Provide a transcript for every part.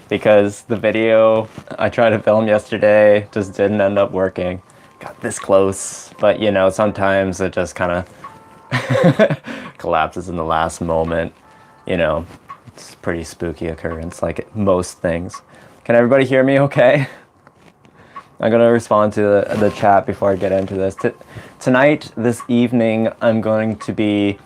because the video I tried to film yesterday just didn't end up working. Got this close, but you know, sometimes it just kind of collapses in the last moment. You know, it's a pretty spooky occurrence, like most things. Can everybody hear me okay? I'm gonna respond to the chat before I get into this. Tonight, this evening, I'm going to be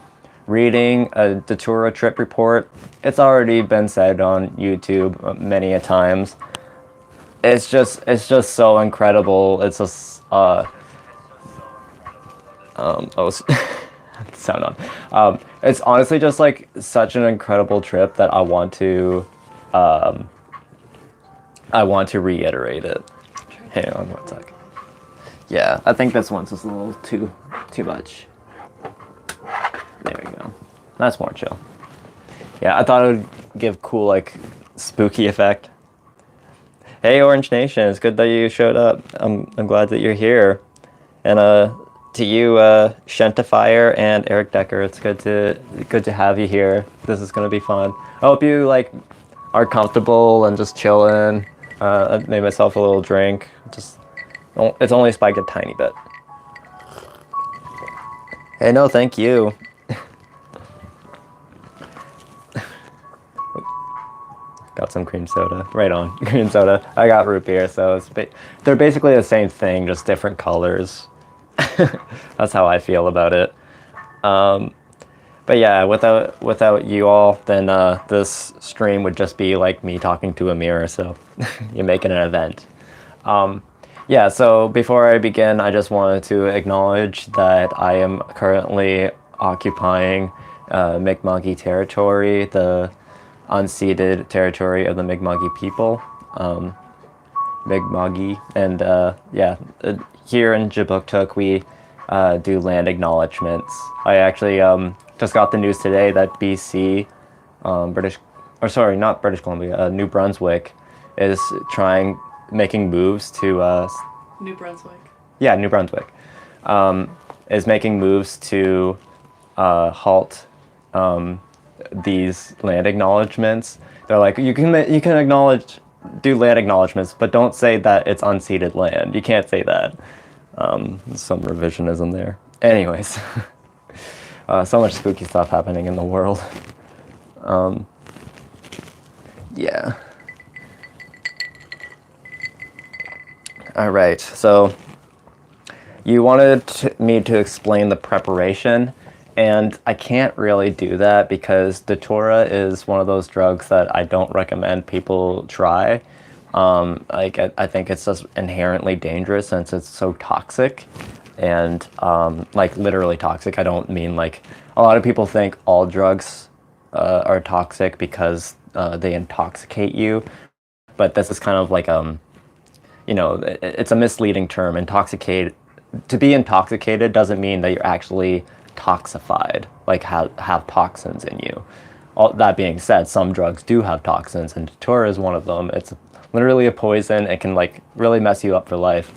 reading a Datura trip report. It's already been said on YouTube many a times. It's just so incredible. It's just sound on. It's honestly just like such an incredible trip that I want to reiterate it. Hang on one sec. Yeah, I think this one's just a little too much. There we go. That's more chill. Yeah, I thought it would give cool, like, spooky effect. Hey, Orange Nation, it's good that you showed up. I'm glad that you're here. And to you, Shentifier and Eric Decker, it's good to have you here. This is gonna be fun. I hope you like are comfortable and just chilling. I made myself a little drink. It's only spiked a tiny bit. Hey, no, thank you. Got some cream soda. Right on, cream soda. I got root beer, so they're basically the same thing, just different colors. That's how I feel about it. But yeah, without you all, then this stream would just be like me talking to a mirror, so you're making an event. Yeah, so before I begin, I just wanted to acknowledge that I am currently occupying Mi'kmaqi territory, the unceded territory of the Mi'kmaqi people. Mi'kmaqi, and yeah, here in Jabuktuk we do land acknowledgements. I actually just got the news today that BC, not British Columbia, New Brunswick is making moves to New Brunswick. Yeah, New Brunswick is making moves to halt these land acknowledgements. They're like, you can do land acknowledgements, but don't say that it's unceded land. You can't say that. Some revisionism there. Anyways, so much spooky stuff happening in the world. Yeah. All right, so you wanted me to explain the preparation, and I can't really do that because Datura is one of those drugs that I don't recommend people try. I think it's just inherently dangerous since it's so toxic, and like literally toxic. I don't mean like a lot of people think all drugs are toxic because they intoxicate you, but this is kind of like you know, it's a misleading term. To be intoxicated doesn't mean that you're actually toxified, like have toxins in you. All that being said, some drugs do have toxins, and Datura is one of them. It's literally a poison. It can like really mess you up for life.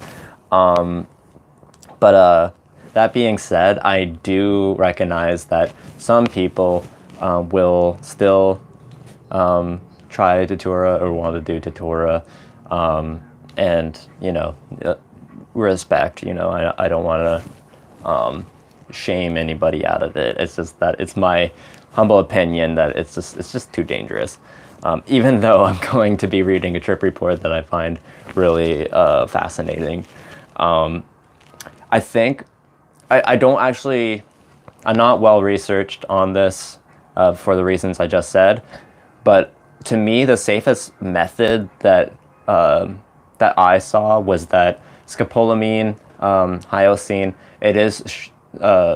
But that being said, I do recognize that some people will still try Datura or want to do Datura. And, you know, respect, you know, I don't want to shame anybody out of it. It's just that it's my humble opinion that it's just too dangerous. Even though I'm going to be reading a trip report that I find really fascinating. I think, I'm not well researched on this for the reasons I just said, but to me, the safest method that I saw was that scopolamine, hyoscine, it is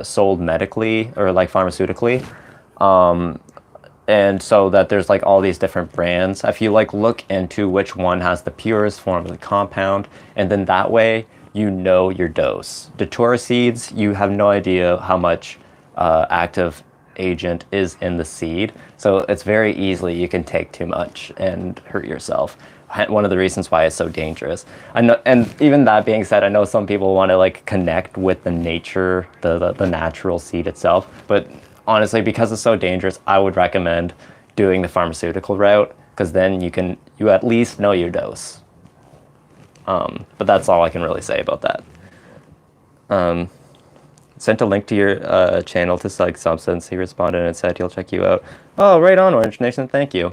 sold medically or like pharmaceutically. And so that there's like all these different brands. If you like look into which one has the purest form of the compound, and then that way you know your dose. Datura seeds, you have no idea how much active agent is in the seed. So it's very easily you can take too much and hurt yourself. One of the reasons why it's so dangerous. I know, and even that being said, I know some people want to like connect with the nature, the natural seed itself. But honestly, because it's so dangerous, I would recommend doing the pharmaceutical route. because then you at least know your dose. But that's all I can really say about that. Sent a link to your channel to Psych Substance. He responded and said he'll check you out. Oh, right on, Orange Nation. Thank you.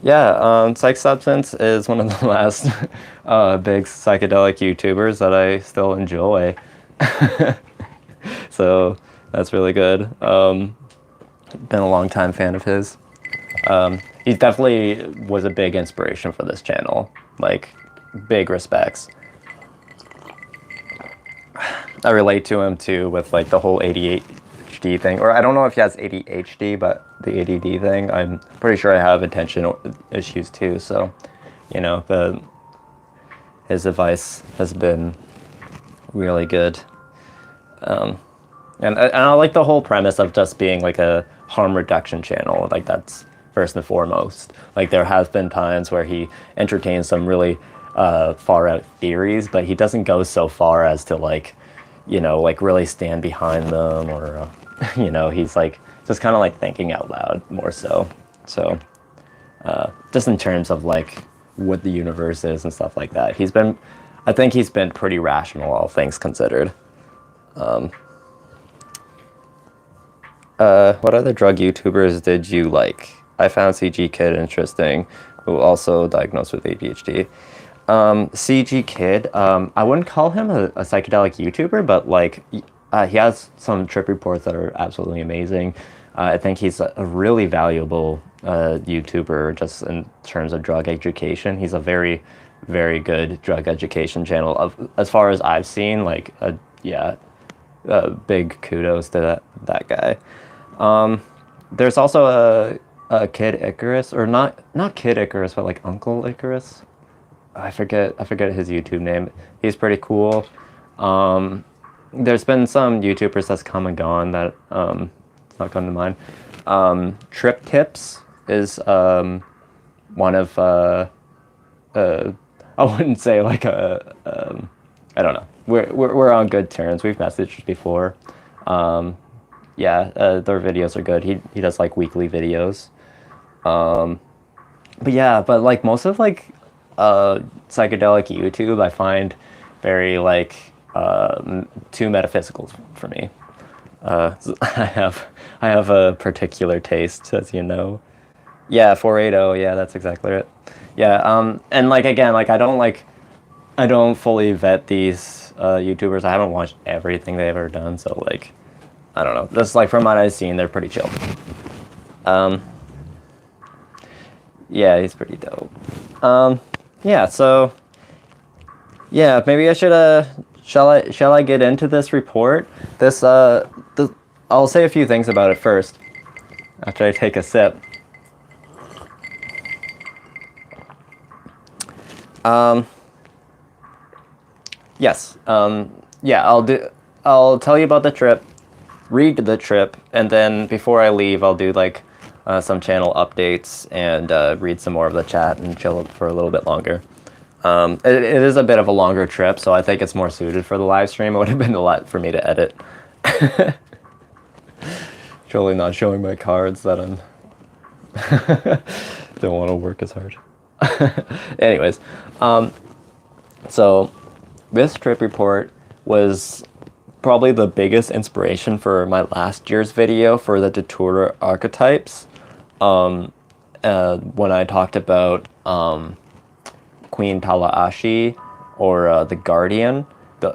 Yeah, Psych Substance is one of the last big psychedelic YouTubers that I still enjoy. So that's really good. Been a long time fan of his. He definitely was a big inspiration for this channel. Like, big respects. I relate to him too with like the whole ADHD thing, or I don't know if he has ADHD, but the ADD thing. I'm pretty sure I have attention issues too. So, you know, his advice has been really good. And I like the whole premise of just being like a harm reduction channel. Like, that's first and foremost. Like, there has been times where he entertains some really far out theories, but he doesn't go so far as to like, you know, like really stand behind them, or you know, he's like just kind of like thinking out loud more so. So just in terms of like what the universe is and stuff like that, I think he's been pretty rational, all things considered. What other drug YouTubers did you like? I found CG Kid interesting, who also diagnosed with ADHD. CG Kid, I wouldn't call him a psychedelic YouTuber, but like he has some trip reports that are absolutely amazing. I think he's a really valuable YouTuber just in terms of drug education. He's a very, very good drug education channel as far as I've seen. Like, big kudos to that guy. There's also a Kid Icarus, or not Kid Icarus, but like Uncle Icarus. I forget his YouTube name. He's pretty cool. There's been some YouTubers that's come and gone that not come to mind. Trip Tips is one of I wouldn't say like I don't know. We're on good terms. We've messaged before. Their videos are good. He does like weekly videos. But like most of like psychedelic YouTube I find very like too metaphysical for me. I have a particular taste, as you know. Yeah, 480. Yeah, that's exactly it. Yeah, and like again, like I don't fully vet these YouTubers. I haven't watched everything they've ever done, so like I don't know. Just like from what I've seen, they're pretty chill. Yeah, he's pretty dope. Yeah, so yeah, maybe I should shall I get into this report? I'll say a few things about it first after I take a sip. Yes. I'll tell you about the trip, read the trip, and then before I leave, I'll do like some channel updates and read some more of the chat and chill for a little bit longer. It is a bit of a longer trip, so I think it's more suited for the live stream. It would have been a lot for me to edit. Totally not showing my cards that I'm don't want to work as hard. Anyways, so this trip report was probably the biggest inspiration for my last year's video for the Datura archetypes. When I talked about Queen Talaashi or the Guardian,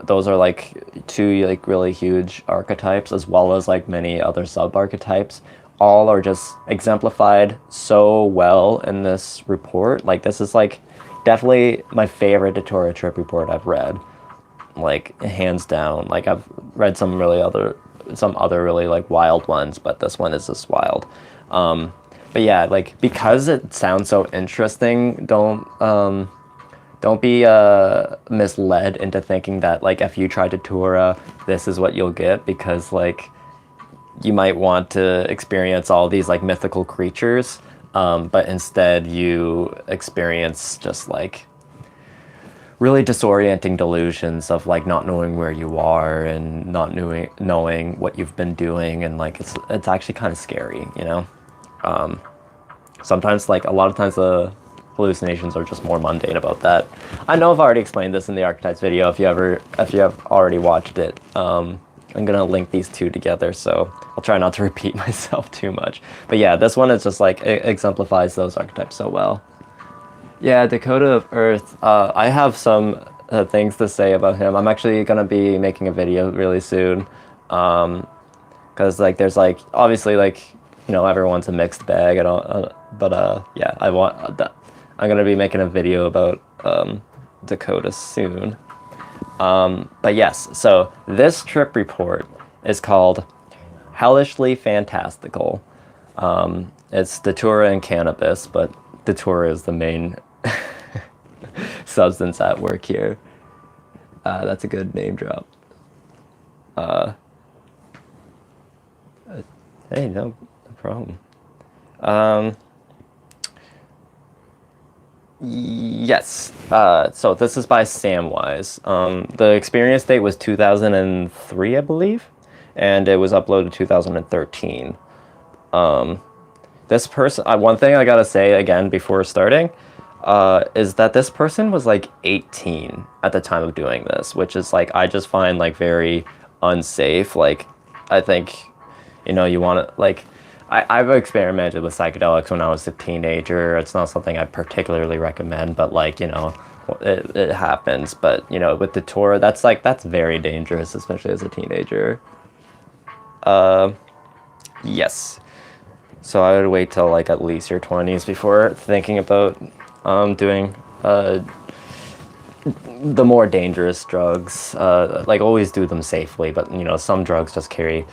those are like two like really huge archetypes, as well as like many other sub archetypes. All are just exemplified so well in this report. Like, this is like definitely my favorite Datura trip report I've read, like hands down. Like, I've read some other really like wild ones, but this one is just wild. But yeah, like, because it sounds so interesting, don't be misled into thinking that like if you try Datura, this is what you'll get, because like you might want to experience all these like mythical creatures, but instead you experience just like really disorienting delusions of like not knowing where you are and not knowing what you've been doing, and like it's actually kind of scary, you know. Sometimes, like a lot of times, the hallucinations are just more mundane about that. I know I've already explained this in the archetypes video if you have already watched it. I'm gonna link these two together, so I'll try not to repeat myself too much. But yeah, this one is just like, it exemplifies those archetypes so well. Yeah, Dakota of Earth, I have some things to say about him. I'm actually gonna be making a video really soon. Because like there's like, obviously like, you know, everyone's a mixed bag and all, but yeah, I'm gonna be making a video about Dakota soon. But yes, so this trip report is called Hellishly Fantastical. It's Datura and cannabis, but Datura is the main substance at work here. That's a good name drop. Hey, no problem. Yes. So this is by Samwise. The experience date was 2003, I believe, and it was uploaded 2013. This person, one thing I gotta say again before starting, is that this person was like 18 at the time of doing this, which is like, I just find like very unsafe. Like, I think, you know, you want to like, I've experimented with psychedelics when I was a teenager. It's not something I particularly recommend, but like, you know, it happens. But, you know, with Datura, that's very dangerous, especially as a teenager. Yes. So I would wait till like at least your 20s before thinking about doing the more dangerous drugs. Like, always do them safely, but you know, some drugs just carry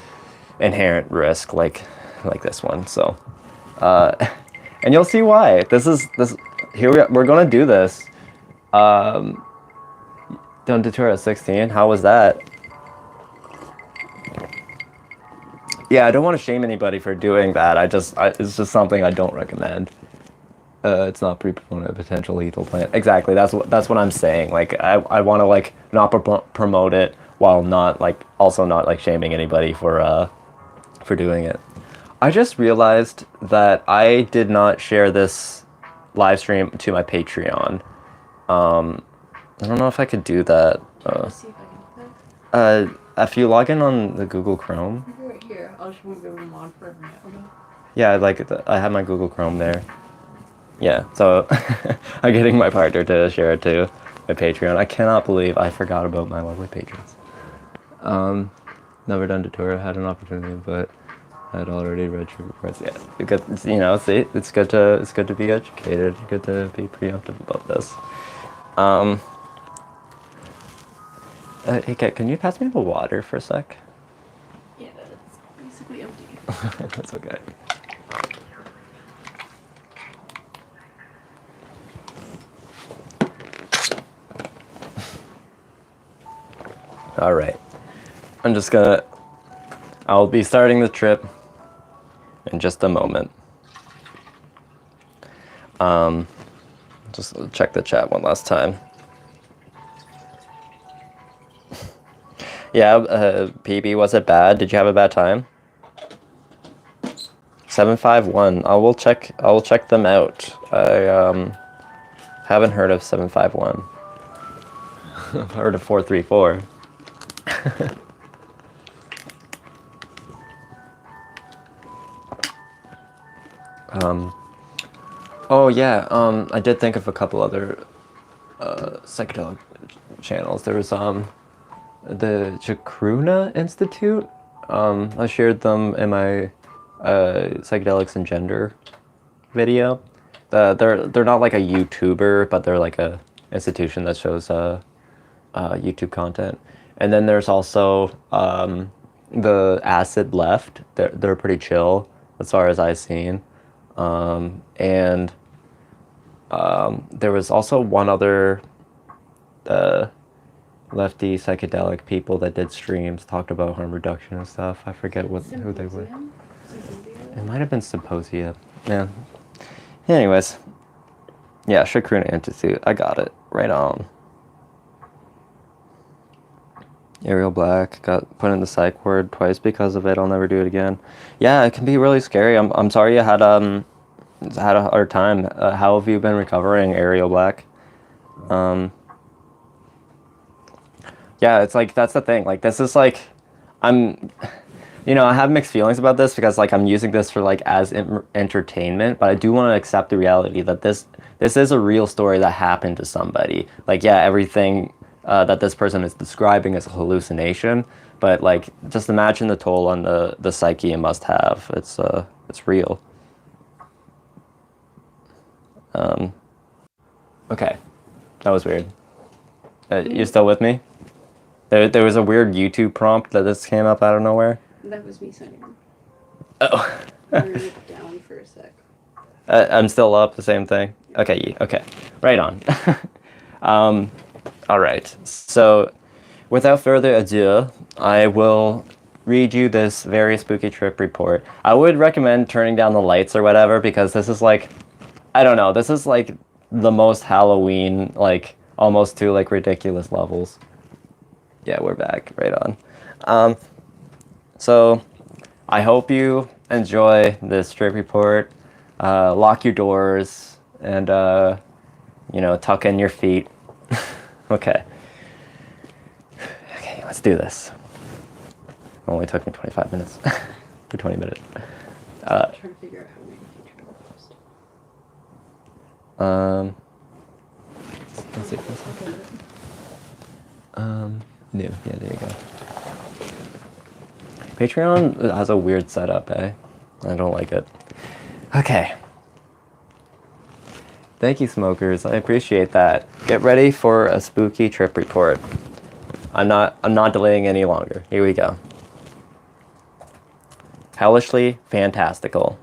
inherent risk, like this one. So and you'll see why. We're gonna do this. Done Datura at 16. How was that? Yeah, I don't want to shame anybody for doing that. It's just something I don't recommend. It's not pre-promoted potential lethal plant. Exactly. That's what I'm saying. Like, I want to like not promote it while not like also not like shaming anybody for doing it. I just realized that I did not share this live stream to my Patreon. I don't know if I could do that. If you log in on the Google Chrome. Right here. I'll just move over to mod for now. Yeah, I have my Google Chrome there. Yeah, so I'm getting my partner to share it to my Patreon. I cannot believe I forgot about my lovely patrons. Never done Datura, had an opportunity, but I'd already read your reports. Yeah, because, you know, see, it's good to be educated. Good to be preemptive about this. Hey, Kat, can you pass me the water for a sec? Yeah, it's basically empty. That's okay. All right. I'll be starting the trip in just a moment. Just check the chat one last time. Yeah, PB, was it bad? Did you have a bad time? 751. I will check them out. I haven't heard of 751. I've heard of 434. Oh yeah, I did think of a couple other psychedelic channels. There was the Chacruna Institute. I shared them in my psychedelics and gender video. They're not like a YouTuber, but they're like a institution that shows YouTube content. And then there's also the Acid Left. They're pretty chill as far as I've seen. And there was also one other lefty psychedelic people that did streams, talked about harm reduction and stuff. I forget who they were. It might have been Symposia. Yeah. Anyways. Yeah, Chacruna Institute. I got it. Right on. Ariel Black got put in the psych ward twice because of it. I'll never do it again. Yeah, it can be really scary. I'm sorry you had had a hard time. How have you been recovering, Ariel Black? Yeah, it's like, that's the thing. Like, this is like, I'm, I have mixed feelings about this because like I'm using this for like as entertainment, but I do want to accept the reality that this is a real story that happened to somebody. Like, yeah, everything that this person is describing is a hallucination, but like, just imagine the toll on the psyche it must have. It's real. Okay, that was weird. You still with me? There was a weird YouTube prompt that just came up out of nowhere. That was me signing in. Oh. I wrote it down for a sec. I'm still up, the same thing? Okay, okay. Right on. All right. So, without further ado, I will read you this very spooky trip report. I would recommend turning down the lights or whatever, because this is like, I don't know, this is like the most Halloween, like, almost to like ridiculous levels. Yeah, we're back. Right on. So, I hope you enjoy this trip report. Lock your doors and, tuck in your feet. Okay. Okay, let's do this. It only took me 25 minutes. For 20 minutes. I'm trying to figure out how to make a future post. Let's see. New. Yeah, there you go. Patreon has a weird setup, eh? I don't like it. Okay. Thank you, smokers. I appreciate that. Get ready for a spooky trip report. I'm not delaying any longer. Here we go. Hellishly Fantastical.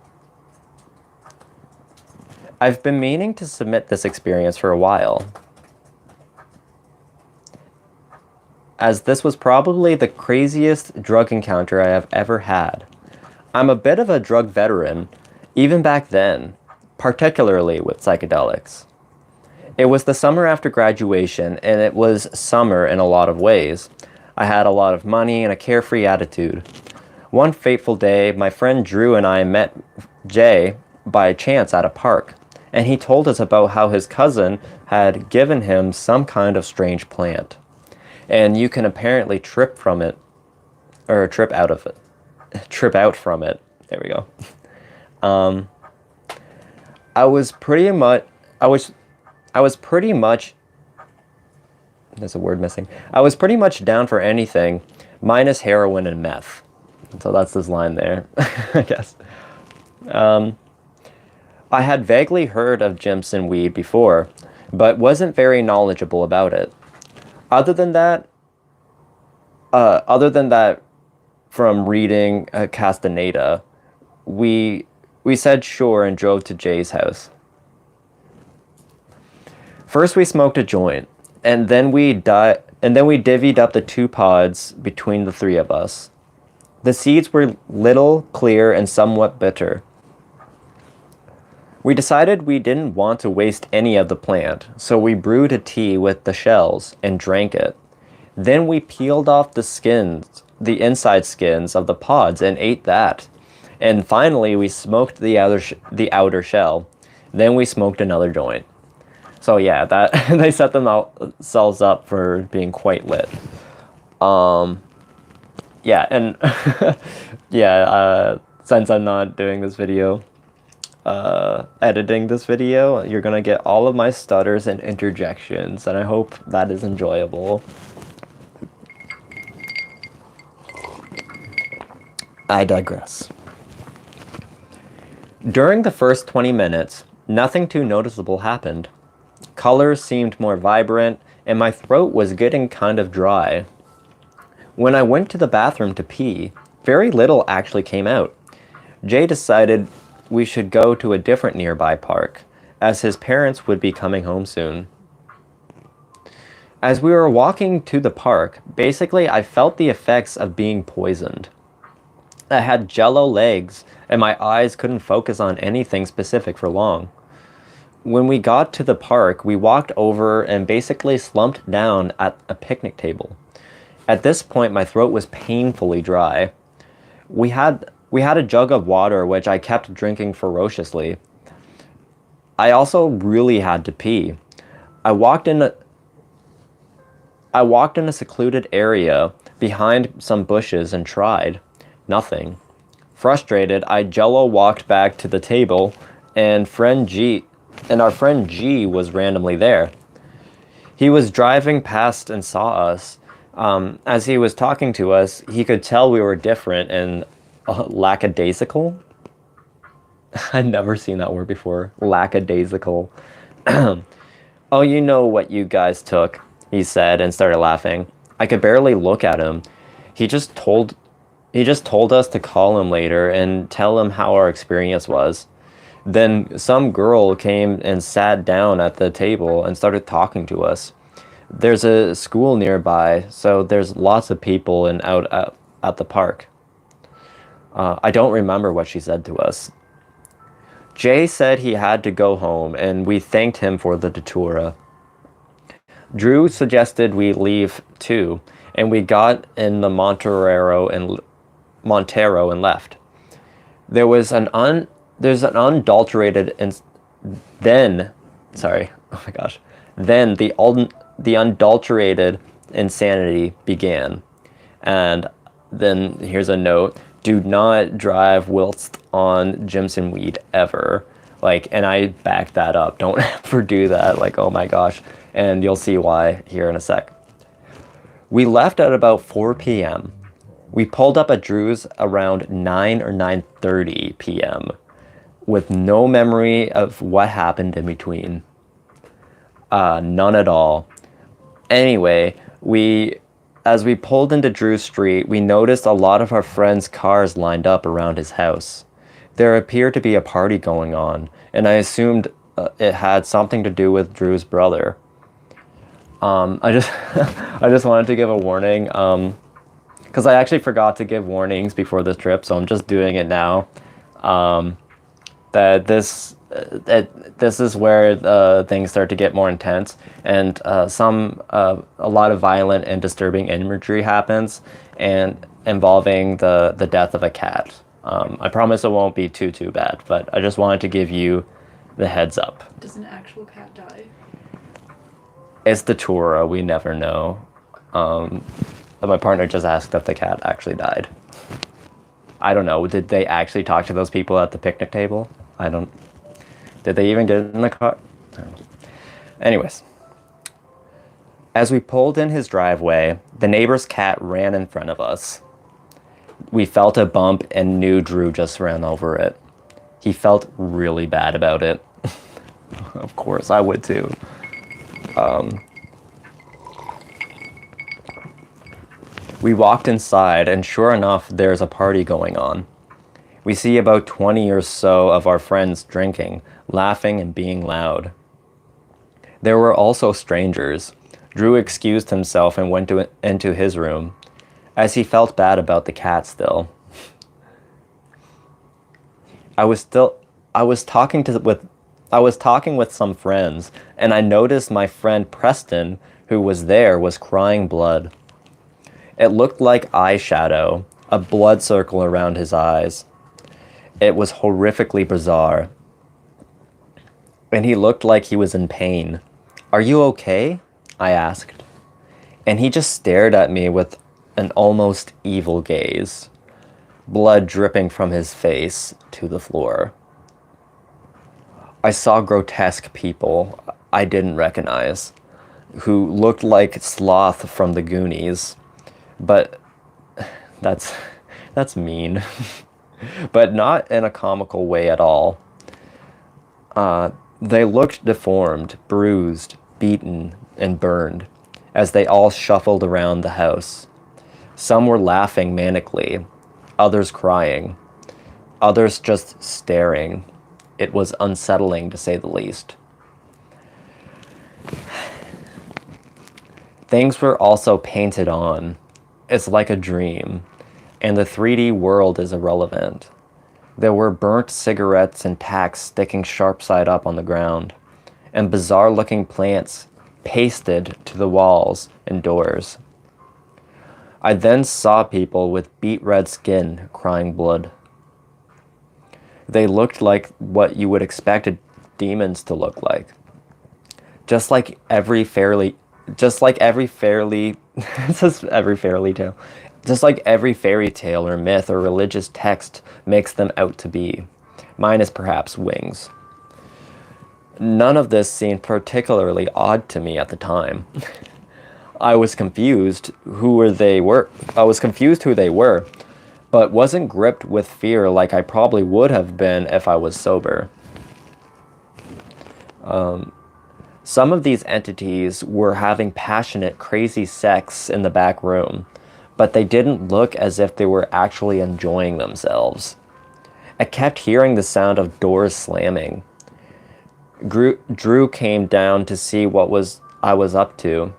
I've been meaning to submit this experience for a while, as this was probably the craziest drug encounter I have ever had. I'm a bit of a drug veteran, even back then, particularly with psychedelics. It was the summer after graduation, and it was summer in a lot of ways. I had a lot of money and a carefree attitude. One fateful day, my friend Drew and I met Jay by chance at a park, and he told us about how his cousin had given him some kind of strange plant. And you can apparently trip from it, or trip out of it. Trip out from it. There we go. I was pretty much, there's a word missing. I was pretty much down for anything, minus heroin and meth. So that's this line there, I guess. I had vaguely heard of Jimson weed before, but wasn't very knowledgeable about it. Other than that, from reading Castaneda, we said sure and drove to Jay's house. First we smoked a joint, and then we divvied up the 2 pods between the 3 of us. The seeds were little, clear, and somewhat bitter. We decided we didn't want to waste any of the plant, so we brewed a tea with the shells and drank it. Then we peeled off the skins, the inside skins of the pods, and ate that. And finally, we smoked the outer shell. Then we smoked another joint. So yeah, that they set themselves up for being quite lit. Yeah, and since I'm not doing this video, editing this video, you're gonna get all of my stutters and interjections, and I hope that is enjoyable. I digress. During the first 20 minutes, nothing too noticeable happened. Colors seemed more vibrant, and my throat was getting kind of dry. When I went to the bathroom to pee, very little actually came out. Jay decided we should go to a different nearby park, as his parents would be coming home soon. As we were walking to the park, basically I felt the effects of being poisoned. I had jello legs, and my eyes couldn't focus on anything specific for long. When we got to the park, we walked over and basically slumped down at a picnic table. At this point, my throat was painfully dry. We had a jug of water, which I kept drinking ferociously. I also really had to pee. I walked in a secluded area behind some bushes and tried. Nothing. Frustrated, I jello walked back to the table and our friend G was randomly there. He was driving past and saw us. As he was talking to us, he could tell we were different and lackadaisical. I'd never seen that word before. Lackadaisical. Oh, you know what you guys took, he said and started laughing. I could barely look at him. He just told us to call him later and tell him how our experience was. Then some girl came and sat down at the table and started talking to us. There's a school nearby, so there's lots of people and out at the park. I don't remember what she said to us. Jay said he had to go home, and we thanked him for the Datura. Drew suggested we leave too, and we got in the Montero and left. There's an unadulterated then the unadulterated insanity began. And then here's a note: do not drive whilst on Jimson weed ever. And I back that up. Don't ever do that. Oh my gosh. And you'll see why here in a sec. We left at about 4 p.m. We pulled up at Drew's around 9 or 9:30 p.m. with no memory of what happened in between. None at all. Anyway, as we pulled into Drew's street, we noticed a lot of our friends' cars lined up around his house. There appeared to be a party going on, and I assumed it had something to do with Drew's brother. I just wanted to give a warning, because I actually forgot to give warnings before this trip, so I'm just doing it now. That this is where things start to get more intense, and a lot of violent and disturbing imagery happens, and involving the death of a cat. I promise it won't be too bad, but I just wanted to give you the heads up. Does an actual cat die? It's Datura, we never know. My partner just asked if the cat actually died. I don't know, did they actually talk to those people at the picnic table? Did they even get in the car? I don't know. Anyways. As we pulled in his driveway, the neighbor's cat ran in front of us. We felt a bump and knew Drew just ran over it. He felt really bad about it. Of course, I would too. We walked inside, and sure enough, there's a party going on. We see about 20 or so of our friends drinking, laughing, and being loud. There were also strangers. Drew excused himself and went into his room, as he felt bad about the cat still. I was talking with some friends, and I noticed my friend Preston, who was there, was crying blood. It looked like eyeshadow, a blood circle around his eyes. It was horrifically bizarre. And he looked like he was in pain. "Are you okay?" I asked. And he just stared at me with an almost evil gaze, blood dripping from his face to the floor. I saw grotesque people I didn't recognize, who looked like Sloth from the Goonies, but that's mean, but not in a comical way at all. They looked deformed, bruised, beaten, and burned, as they all shuffled around the house. Some were laughing manically, others crying, others just staring. It was unsettling, to say the least. Things were also painted on. It's like a dream, and the 3D world is irrelevant. There were burnt cigarettes and tacks sticking sharp side up on the ground, and bizarre-looking plants pasted to the walls and doors. I then saw people with beet red skin crying blood. They looked like what you would expect demons to look like. Just like every fairy just like every fairy tale. Just like every fairy tale or myth or religious text makes them out to be. Minus perhaps wings. None of this seemed particularly odd to me at the time. I was confused who they were, but wasn't gripped with fear like I probably would have been if I was sober. Some of these entities were having passionate, crazy sex in the back room, but they didn't look as if they were actually enjoying themselves. I kept hearing the sound of doors slamming. Drew came down to see what I was up to,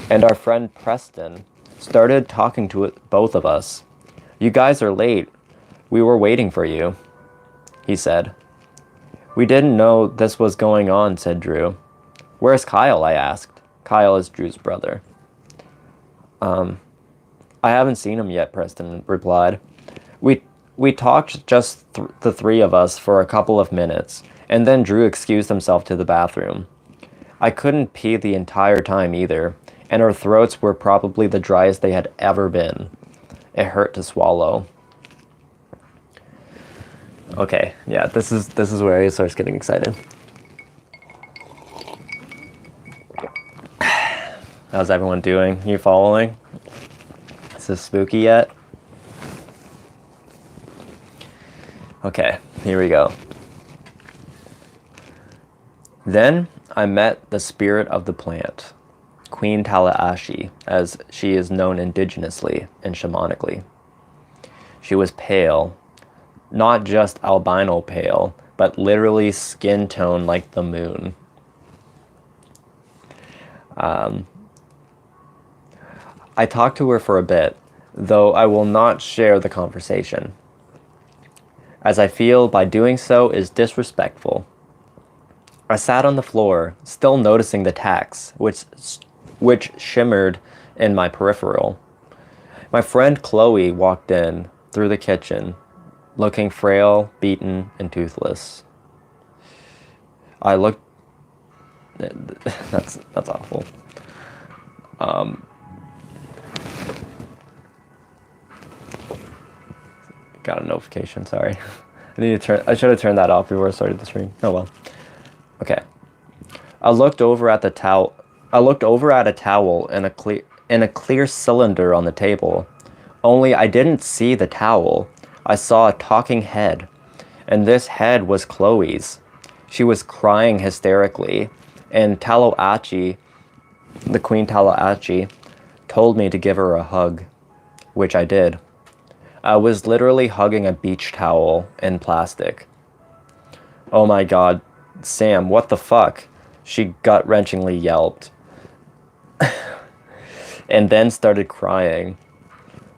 and our friend Preston started talking to both of us. "You guys are late. We were waiting for you," he said. "We didn't know this was going on," said Drew. "Where's Kyle?" I asked. Kyle is Drew's brother. "I haven't seen him yet," Preston replied. We talked just the three of us for a couple of minutes, and then Drew excused himself to the bathroom. I couldn't pee the entire time either, and our throats were probably the driest they had ever been. It hurt to swallow. Okay, yeah, this is where he starts getting excited. How's everyone doing? You following? Is this spooky yet? Okay, here we go. Then I met the spirit of the plant, Queen Tallahassee, as she is known indigenously and shamanically. She was pale, not just albino pale, but literally skin tone like the moon. I talked to her for a bit, though I will not share the conversation, as I feel by doing so is disrespectful. I sat on the floor, still noticing the tacks, which shimmered in my peripheral. My friend Chloe walked in through the kitchen, looking frail, beaten, and toothless. I looked... That's awful. Got a notification, sorry. I should have turned that off before I started the stream. Oh well. Okay. I looked over at a towel in a clear cylinder on the table. Only I didn't see the towel. I saw a talking head, and this head was Chloe's. She was crying hysterically, and Tallahassee, the Queen Tallahassee, told me to give her a hug, which I did. I was literally hugging a beach towel in plastic. "Oh my god, Sam, what the fuck?" she gut-wrenchingly yelped. And then started crying.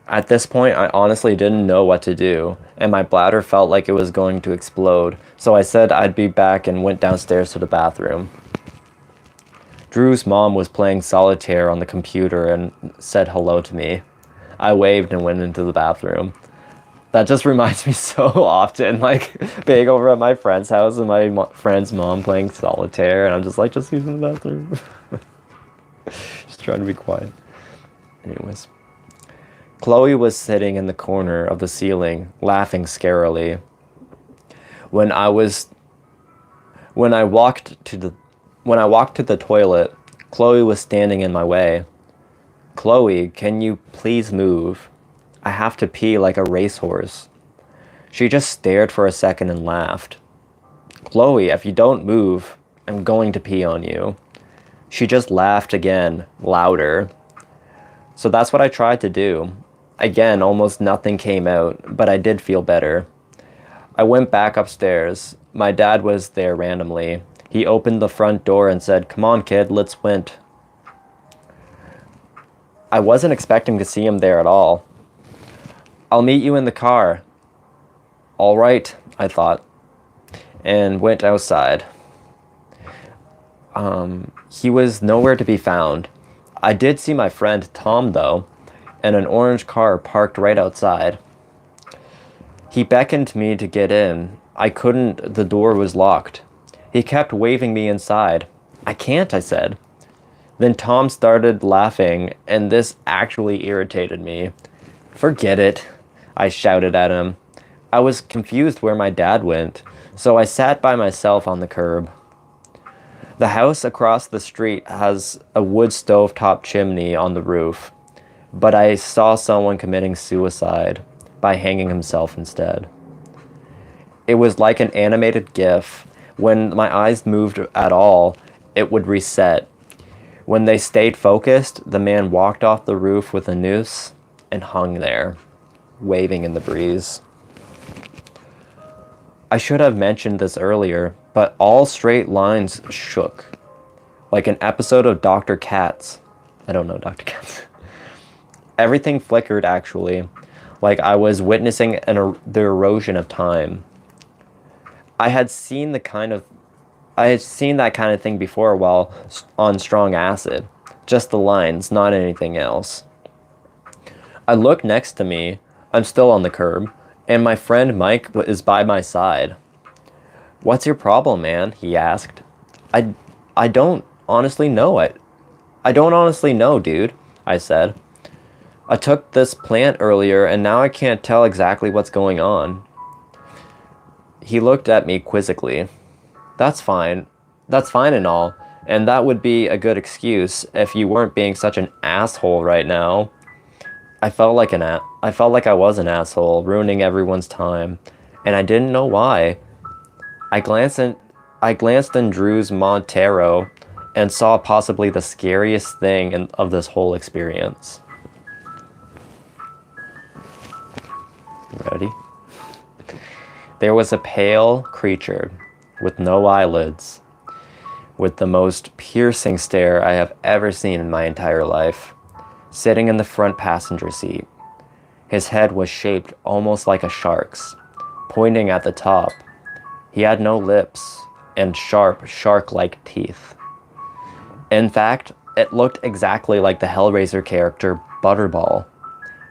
At this point, I honestly didn't know what to do, and my bladder felt like it was going to explode, so I said I'd be back and went downstairs to the bathroom. Drew's mom was playing solitaire on the computer and said hello to me. I waved and went into the bathroom. That just reminds me so often, like, being over at my friend's house and my friend's mom playing solitaire, and I'm just like, just using the bathroom. Just trying to be quiet. Anyways. Chloe was sitting in the corner of the ceiling, laughing scarily. When I walked to the toilet, Chloe was standing in my way. "Chloe, can you please move? I have to pee like a racehorse." She just stared for a second and laughed. "Chloe, if you don't move, I'm going to pee on you." She just laughed again, louder. So that's what I tried to do. Again, almost nothing came out, but I did feel better. I went back upstairs. My dad was there randomly. He opened the front door and said, "Come on, kid, let's went." I wasn't expecting to see him there at all. "I'll meet you in the car." "All right," I thought, and went outside. He was nowhere to be found. I did see my friend Tom, though, and an orange car parked right outside. He beckoned me to get in. I couldn't, the door was locked. He kept waving me inside. I can't, I said. Then Tom started laughing, and this actually irritated me. Forget it, I shouted at him. I was confused where my dad went, so I sat by myself on the curb. The house across the street has a wood stovetop chimney on the roof, but I saw someone committing suicide by hanging himself instead. It was like an animated GIF. When my eyes moved at all, it would reset. When they stayed focused, the man walked off the roof with a noose and hung there, waving in the breeze. I should have mentioned this earlier, but all straight lines shook. Like an episode of Dr. Katz. I don't know Dr. Katz. Everything flickered, actually, like I was witnessing the erosion of time. I had seen that kind of thing before while on strong acid. Just the lines, not anything else. I look next to me. I'm still on the curb, and my friend Mike is by my side. What's your problem, man? He asked. I don't honestly know it. I don't honestly know, dude, I said. I took this plant earlier, and now I can't tell exactly what's going on. He looked at me quizzically. That's fine. That's fine and all, and that would be a good excuse if you weren't being such an asshole right now. I felt like I was an asshole, ruining everyone's time, and I didn't know why. I glanced in Drew's Montero and saw possibly the scariest thing of this whole experience. Ready? There was a pale creature with no eyelids, with the most piercing stare I have ever seen in my entire life, sitting in the front passenger seat. His head was shaped almost like a shark's, pointing at the top. He had no lips and sharp, shark-like teeth. In fact, it looked exactly like the Hellraiser character Butterball,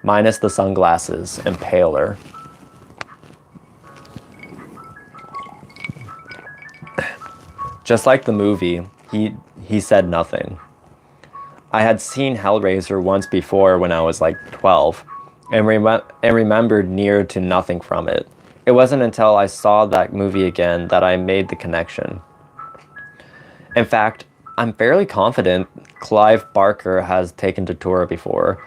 minus the sunglasses and paler. Just like the movie, he said nothing. I had seen Hellraiser once before when I was like 12, and remembered near to nothing from it. It wasn't until I saw that movie again that I made the connection. In fact, I'm fairly confident Clive Barker has taken Datura before,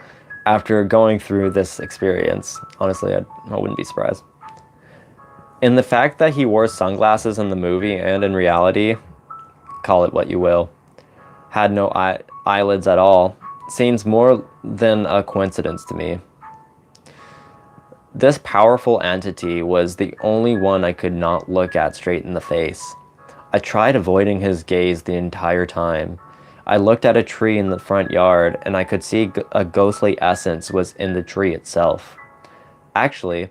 after going through this experience. Honestly, I wouldn't be surprised. In the fact that he wore sunglasses in the movie and in reality, call it what you will, had no eyelids at all, seems more than a coincidence to me. This powerful entity was the only one I could not look at straight in the face. I tried avoiding his gaze the entire time. I looked at a tree in the front yard, and I could see a ghostly essence was in the tree itself. Actually,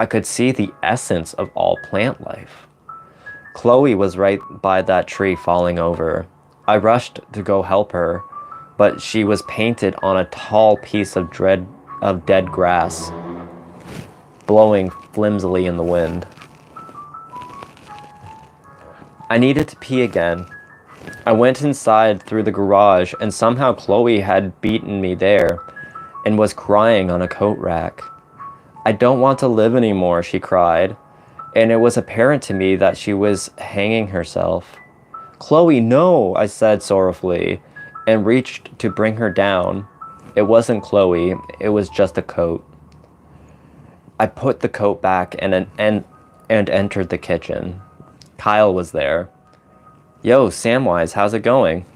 I could see the essence of all plant life. Chloe was right by that tree falling over. I rushed to go help her, but she was painted on a tall piece of dead grass, blowing flimsily in the wind. I needed to pee again. I went inside through the garage, and somehow Chloe had beaten me there and was crying on a coat rack. I don't want to live anymore, she cried, and it was apparent to me that she was hanging herself. Chloe, no, I said sorrowfully, and reached to bring her down. It wasn't Chloe, it was just a coat. I put the coat back and entered the kitchen. Kyle was there. Yo, Samwise, how's it going?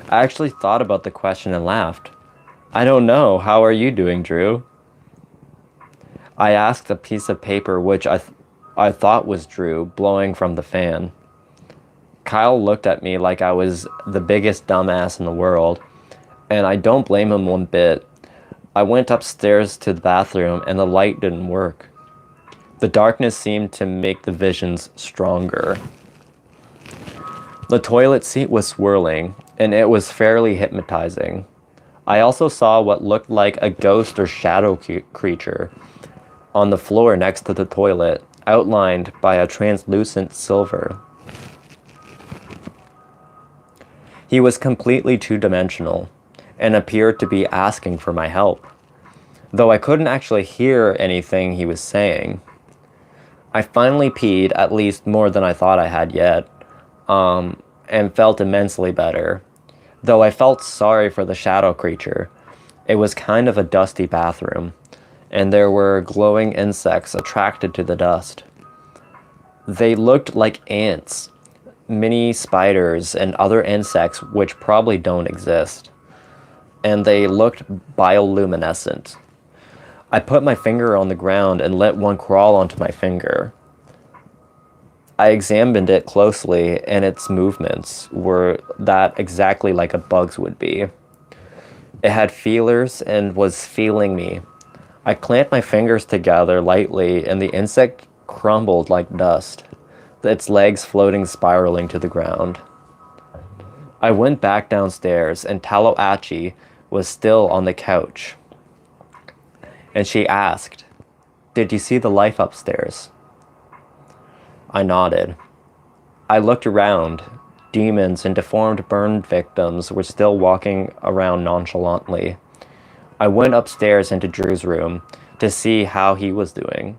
I actually thought about the question and laughed. I don't know, how are you doing, Drew? I asked a piece of paper which I thought was Drew, blowing from the fan. Kyle looked at me like I was the biggest dumbass in the world, and I don't blame him one bit. I went upstairs to the bathroom and the light didn't work. The darkness seemed to make the visions stronger. The toilet seat was swirling, and it was fairly hypnotizing. I also saw what looked like a ghost or shadow creature on the floor next to the toilet, outlined by a translucent silver. He was completely two-dimensional and appeared to be asking for my help, though I couldn't actually hear anything he was saying. I finally peed, at least more than I thought I had yet, and felt immensely better, though I felt sorry for the shadow creature. It was kind of a dusty bathroom, and there were glowing insects attracted to the dust. They looked like ants, mini spiders, and other insects which probably don't exist, and they looked bioluminescent. I put my finger on the ground and let one crawl onto my finger. I examined it closely, and its movements were that exactly like a bug's would be. It had feelers and was feeling me. I clamped my fingers together lightly, and the insect crumbled like dust, its legs floating, spiraling to the ground. I went back downstairs, and Taloachi was still on the couch. And she asked, "Did you see the life upstairs?" I nodded. I looked around. Demons and deformed burn victims were still walking around nonchalantly. I went upstairs into Drew's room to see how he was doing.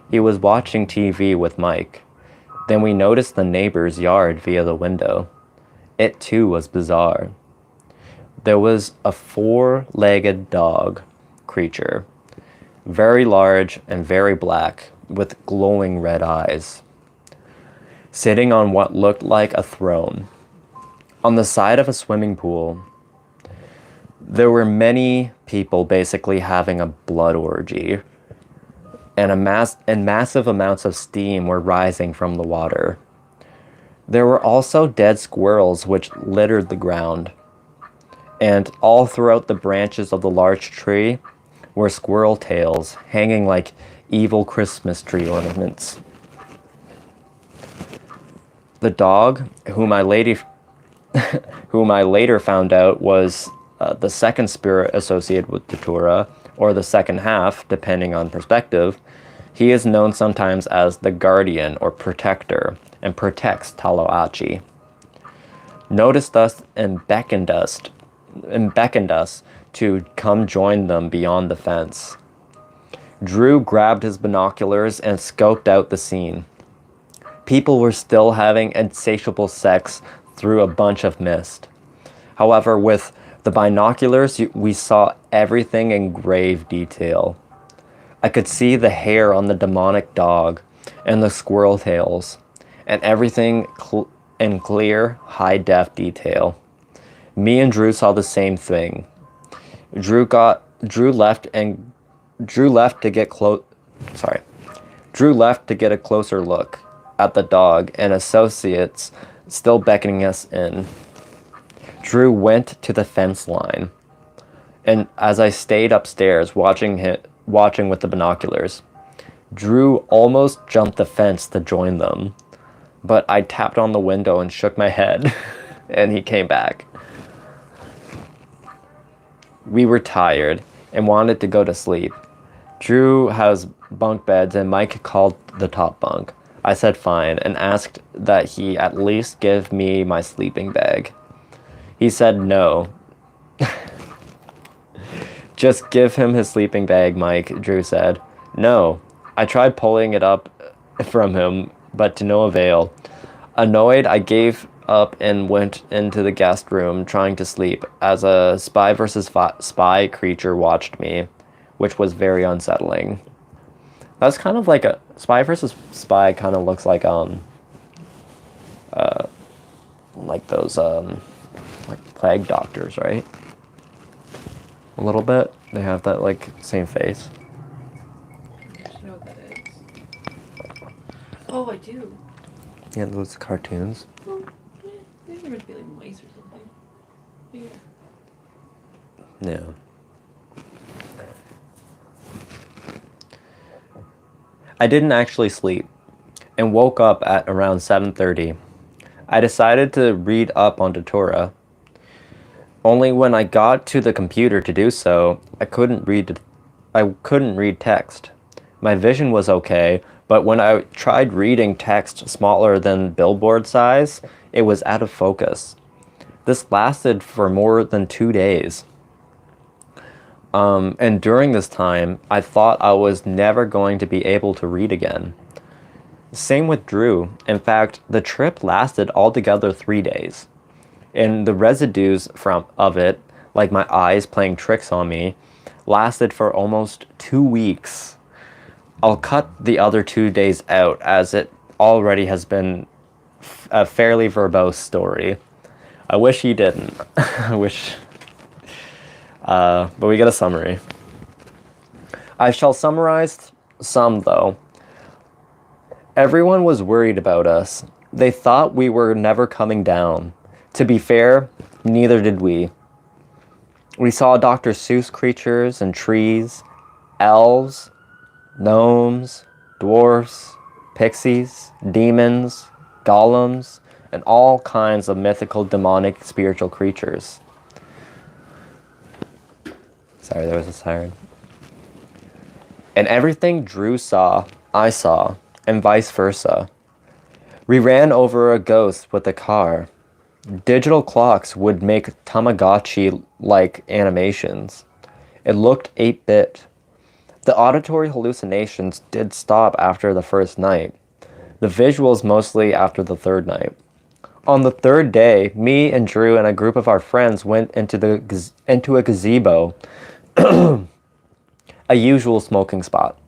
He was watching TV with Mike. Then we noticed the neighbor's yard via the window. It too was bizarre. There was a four-legged dog creature, very large and very black, with glowing red eyes, sitting on what looked like a throne, on the side of a swimming pool. There were many people basically having a blood orgy, and massive amounts of steam were rising from the water. There were also dead squirrels which littered the ground, and all throughout the branches of the large tree were squirrel tails hanging like evil Christmas tree ornaments. The dog, whom I later found out was the second spirit associated with Datura, or the second half, depending on perspective. He is known sometimes as the guardian or protector, and protects Taloachi. Noticed us and beckoned us to come join them beyond the fence. Drew grabbed his binoculars and scoped out the scene. People were still having insatiable sex through a bunch of mist. However, with the binoculars, we saw everything in grave detail. I could see the hair on the demonic dog and the squirrel tails, and everything in clear, high-def detail. Me and Drew saw the same thing. Drew left to get a closer look at the dog and associates still beckoning us in. Drew went to the fence line, and as I stayed upstairs watching with the binoculars, Drew almost jumped the fence to join them, but I tapped on the window and shook my head, and he came back. We were tired and wanted to go to sleep. Drew has bunk beds, and Mike called the top bunk. I said fine and asked that he at least give me my sleeping bag. He said no. "Just give him his sleeping bag, Mike," Drew said. "No." I tried pulling it up from him, but to no avail. Annoyed, I gave up and went into the guest room trying to sleep as a spy versus spy creature watched me, which was very unsettling. That's kind of like a spy versus spy, kind of looks like those like plague doctors, right? A little bit. They have that like same face. I don't know what that is. Oh, I do. Yeah, those cartoons. Well, they're meant to be like mice or something. But yeah. Yeah. I didn't actually sleep and woke up at around 7:30. I decided to read up on Datura. Only when I got to the computer to do so, I couldn't read text. My vision was okay, but when I tried reading text smaller than billboard size, it was out of focus. This lasted for more than 2 days. And during this time, I thought I was never going to be able to read again. Same with Drew. In fact, the trip lasted altogether 3 days. And the residues of it, like my eyes playing tricks on me, lasted for almost 2 weeks. I'll cut the other 2 days out, as it already has been a fairly verbose story. I wish he didn't. I wish... but we get a summary. I shall summarize some, though. Everyone was worried about us. They thought we were never coming down. To be fair, neither did we. We saw Dr. Seuss creatures and trees, elves, gnomes, dwarfs, pixies, demons, golems, and all kinds of mythical, demonic, spiritual creatures. Sorry, there was a siren. And everything Drew saw, I saw, and vice versa. We ran over a ghost with a car. Digital clocks would make Tamagotchi-like animations. It looked 8-bit. The auditory hallucinations did stop after the first night. The visuals mostly after the third night. On the third day, me and Drew and a group of our friends went into a gazebo, a usual smoking spot,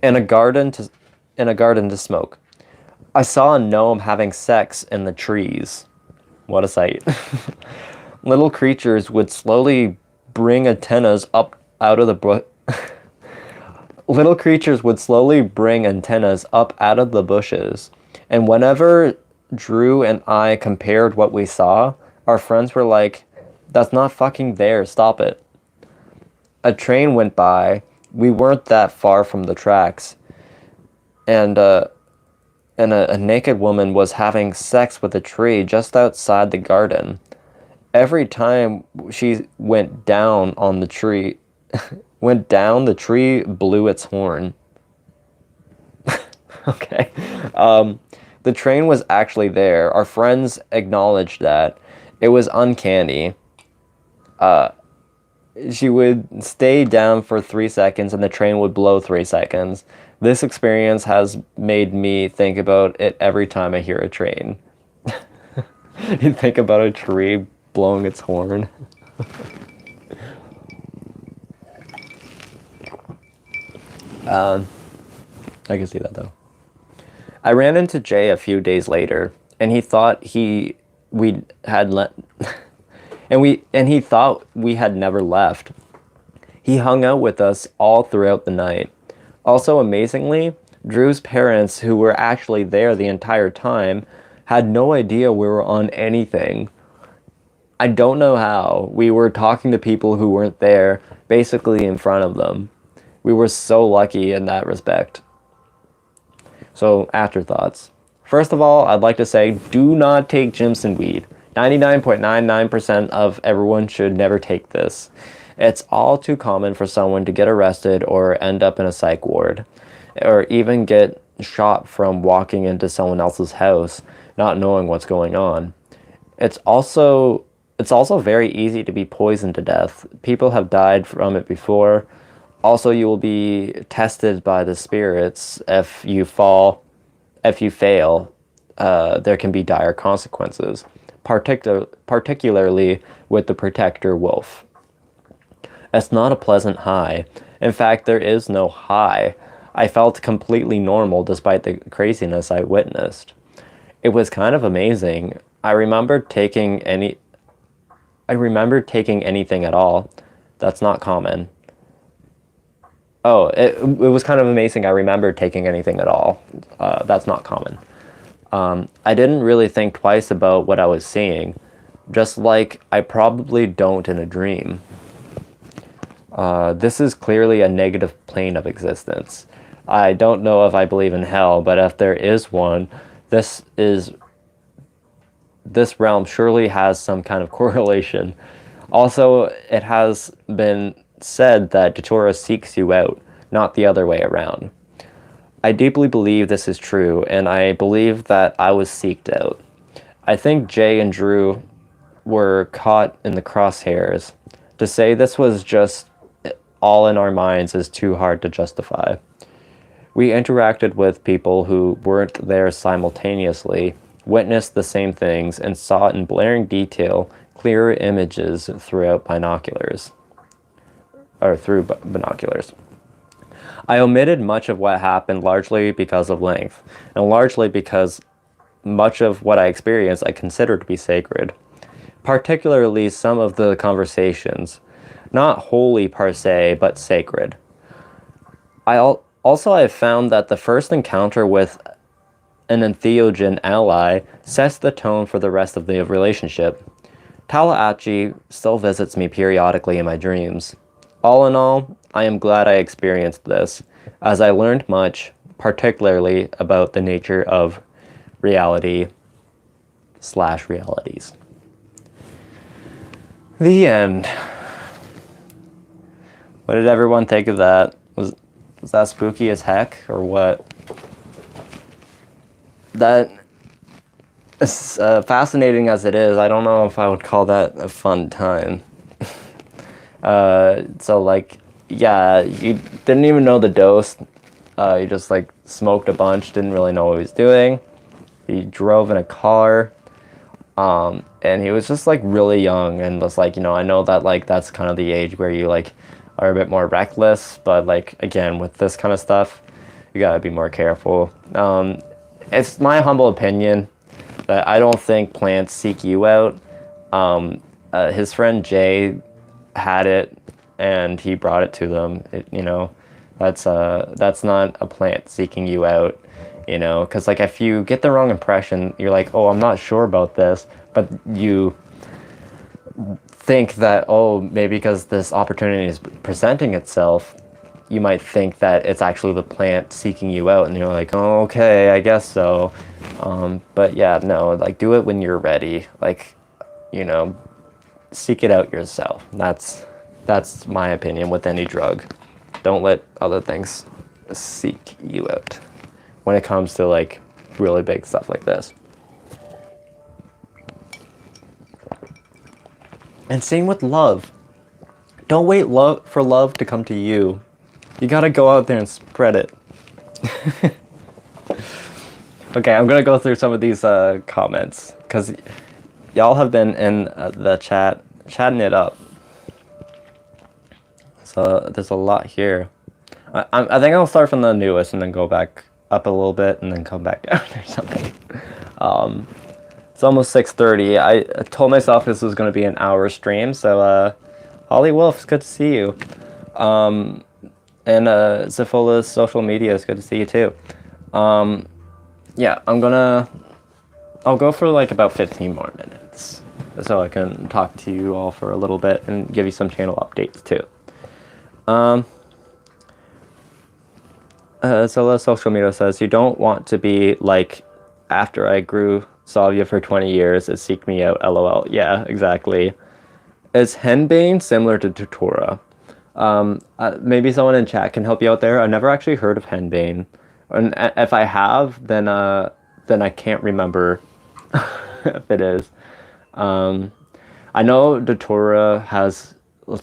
and a garden to smoke. I saw a gnome having sex in the trees. What a sight. Little creatures would slowly bring antennas up out of the Little creatures would slowly bring antennas up out of the bushes, and whenever Drew and I compared what we saw, our friends were like, "That's not fucking there, stop it." A train went by. We weren't that far from the tracks, and a naked woman was having sex with a tree just outside the garden. Every time she went down on the tree, the tree blew its horn. Okay. The train was actually there. Our friends acknowledged that. It was uncanny. She would stay down for 3 seconds and the train would blow 3 seconds. This experience has made me think about it every time I hear a train. You think about a tree blowing its horn. I can see that though. I ran into Jay a few days later, and he thought we had never left. He hung out with us all throughout the night. Also, amazingly, Drew's parents, who were actually there the entire time, had no idea we were on anything. I don't know how. We were talking to people who weren't there, basically in front of them. We were so lucky in that respect. So, afterthoughts. First of all, I'd like to say, do not take Jimson weed. 99.99% of everyone should never take this. It's all too common for someone to get arrested or end up in a psych ward, or even get shot from walking into someone else's house, not knowing what's going on. It's also very easy to be poisoned to death. People have died from it before. Also, you will be tested by the spirits. If you fail, there can be dire consequences, particularly with the protector wolf. It's not a pleasant high. In fact, there is no high. I felt completely normal despite the craziness I witnessed. It was kind of amazing. I remember taking anything at all. That's not common. Oh, it was kind of amazing. I remember taking anything at all. That's not common. I didn't really think twice about what I was seeing, just like I probably don't in a dream. This is clearly a negative plane of existence. I don't know if I believe in hell, but if there is one, this realm surely has some kind of correlation. Also, it has been said that Datura seeks you out, not the other way around. I deeply believe this is true, and I believe that I was seeked out. I think Jay and Drew were caught in the crosshairs. To say this was just all in our minds is too hard to justify. We interacted with people who weren't there simultaneously, witnessed the same things, and saw in blaring detail clearer images through binoculars. I omitted much of what happened largely because of length, and largely because much of what I experienced I consider to be sacred. Particularly some of the conversations, not holy per se, but sacred. Also, I have found that the first encounter with an entheogen ally sets the tone for the rest of the relationship. Talaachi still visits me periodically in my dreams. All in all, I am glad I experienced this, as I learned much, particularly about the nature of reality/realities. The end. What did everyone think of that? Was that spooky as heck, or what? That, as fascinating as it is, I don't know if I would call that a fun time. So like, yeah, you didn't even know the dose. He just like smoked a bunch, didn't really know what he was doing. He drove in a car, and he was just like really young, and was like, I know that like that's kind of the age where you like are a bit more reckless, but like again with this kind of stuff, you gotta be more careful. It's my humble opinion that I don't think plants seek you out. His friend Jay had it, and he brought it to them. That's not a plant seeking you out. Because like if you get the wrong impression, you're like, oh, I'm not sure about this, but you think that, oh, maybe because this opportunity is presenting itself, you might think that it's actually the plant seeking you out, and you're like, oh, okay, I guess so. But yeah, no, like do it when you're ready. Like, seek it out yourself. That's my opinion with any drug. Don't let other things seek you out when it comes to like really big stuff like this. And same with love. Don't wait for love to come to you. You gotta go out there and spread it. Okay, I'm gonna go through some of these comments, because y'all have been in the chat, chatting it up. So there's a lot here. I think I'll start from the newest and then go back up a little bit and then come back down or something. It's almost 6:30. I told myself this was going to be an hour stream, so Holly Wolf, it's good to see you. And Zafola's social media, it's good to see you too. Yeah, I'll go for like about 15 more minutes, so I can talk to you all for a little bit and give you some channel updates too. So the social media says, you don't want to be like, after I grew Salvia for 20 years, it seeked me out, lol. Yeah, exactly. Is henbane similar to Datura? Maybe someone in chat can help you out there. I've never actually heard of henbane. And if I have, then I can't remember if it is. I know Datura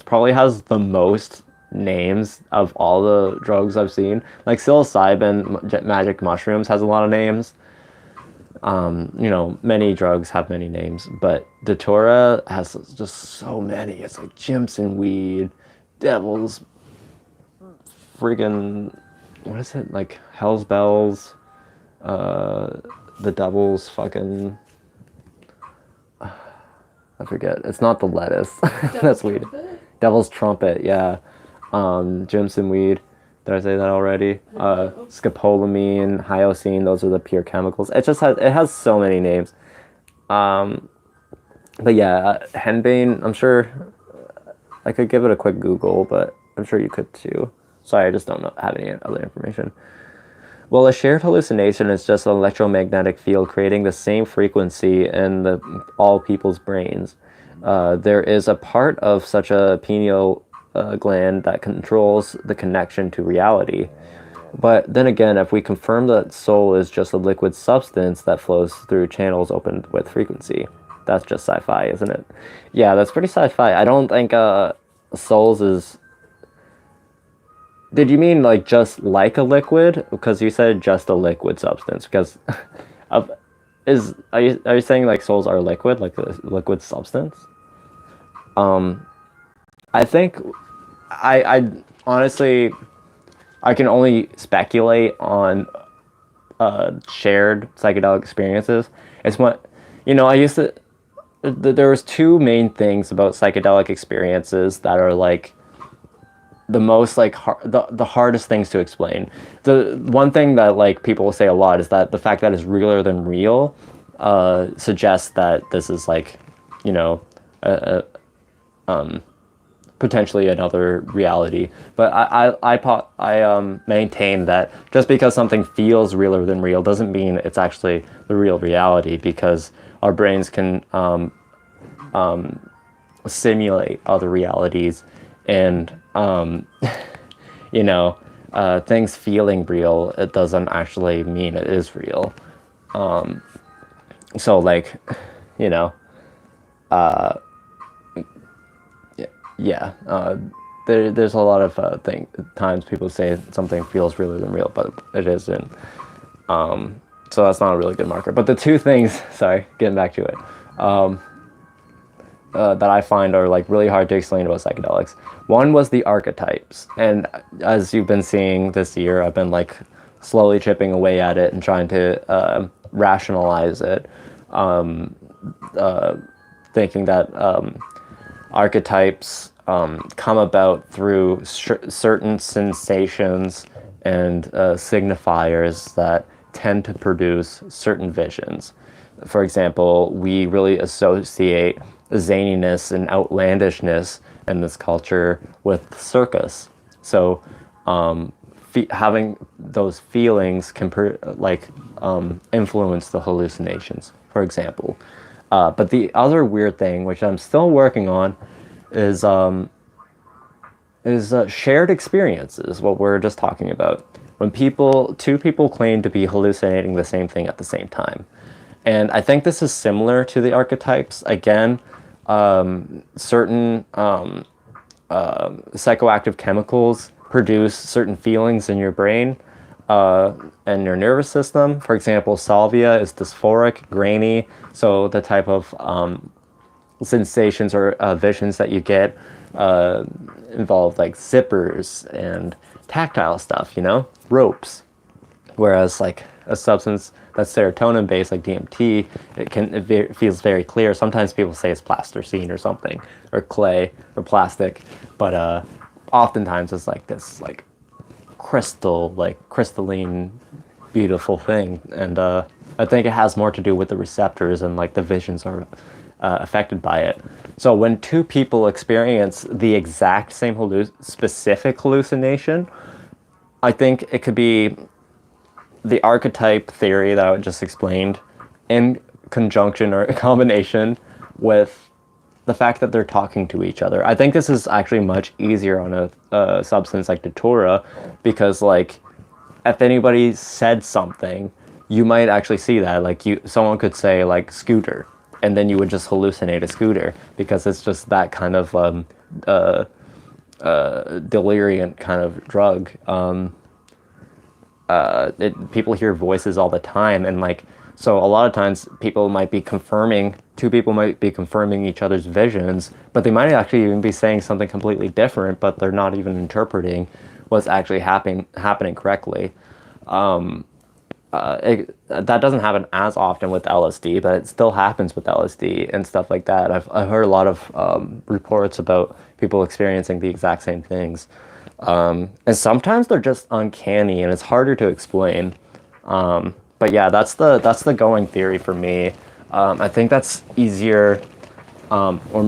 probably has the most names of all the drugs I've seen. Like psilocybin, magic mushrooms has a lot of names. Many drugs have many names, but Datura has just so many. It's like Jimson weed, devil's friggin', what is it? Like Hell's Bells, the devil's fucking, I forget. It's not the lettuce. That's weed. Devil's trumpet, yeah. Jimson weed. Did I say that already? Scopolamine, hyoscine, those are the pure chemicals. It has so many names. But yeah, henbane, I'm sure I could give it a quick Google, but I'm sure you could too. Sorry, I just don't have any other information. Well, a shared hallucination is just an electromagnetic field creating the same frequency in all people's brains. There is a part of such a pineal gland that controls the connection to reality. But then again, if we confirm that soul is just a liquid substance that flows through channels opened with frequency, that's just sci-fi, isn't it? Yeah, that's pretty sci-fi. I don't think souls is... Did you mean like just like a liquid? Because you said just a liquid substance. Because of are you saying like souls are liquid, like a liquid substance? I think I honestly I can only speculate on shared psychedelic experiences. It's what I used to. There was two main things about psychedelic experiences that are like the most like the hardest things to explain. The one thing that like people say a lot is that the fact that it's realer than real suggests that this is like a potentially another reality. But I maintain that just because something feels realer than real doesn't mean it's actually the real reality, because our brains can simulate other realities, and things feeling real, it doesn't actually mean it is real. So like, yeah, there's a lot of times people say something feels realer than real, but it isn't. So that's not a really good marker. But the two things, sorry, getting back to it, that I find are like really hard to explain about psychedelics. One was the archetypes, and as you've been seeing this year, I've been like slowly chipping away at it and trying to rationalize it, thinking that archetypes come about through certain sensations and signifiers that tend to produce certain visions. For example, we really associate zaniness and outlandishness in this culture with circus. So having those feelings can influence the hallucinations, for example. But the other weird thing, which I'm still working on, is shared experiences, what we're just talking about. When two people claim to be hallucinating the same thing at the same time. And I think this is similar to the archetypes. Again, certain psychoactive chemicals produce certain feelings in your brain and your nervous system. For example, salvia is dysphoric, grainy, so the type of sensations or visions that you get involve like zippers and tactile stuff, ropes. Whereas like a substance that's serotonin based, like DMT, it feels very clear. Sometimes people say it's plasticine or something, or clay or plastic, but oftentimes it's like this like crystalline, beautiful thing. And I think it has more to do with the receptors, and like the visions are affected by it. So when two people experience the exact same specific hallucination, I think it could be the archetype theory that I just explained in conjunction or combination with the fact that they're talking to each other. I think this is actually much easier on a substance like Datura, because like if anybody said something, you might actually see that. Like someone could say like scooter, and then you would just hallucinate a scooter, because it's just that kind of deliriant kind of drug. People hear voices all the time, and like, so a lot of times two people might be confirming each other's visions, but they might actually even be saying something completely different, but they're not even interpreting what's actually happening correctly. That doesn't happen as often with LSD, but it still happens with LSD and stuff like that. I've heard a lot of reports about people experiencing the exact same things. And sometimes they're just uncanny, and it's harder to explain. But yeah, that's the going theory for me. I think that's easier, or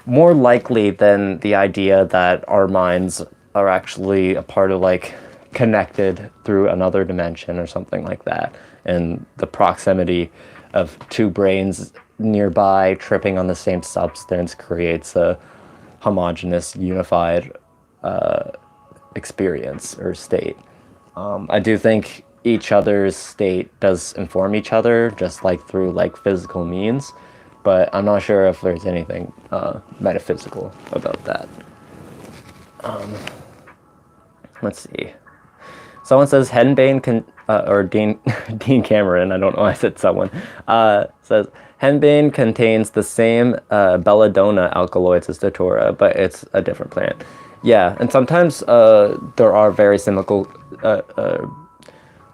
more likely than the idea that our minds are actually a part of like connected through another dimension or something like that, and the proximity of two brains nearby tripping on the same substance creates a homogeneous, unified experience or state. I do think each other's state does inform each other, just like through like physical means, but I'm not sure if there's anything metaphysical about that. Let's see. Someone says henbane can, or Dean Dean Cameron. I don't know why I said someone. Says henbane contains the same belladonna alkaloids as Datura, but it's a different plant. Yeah, and sometimes there are very similar,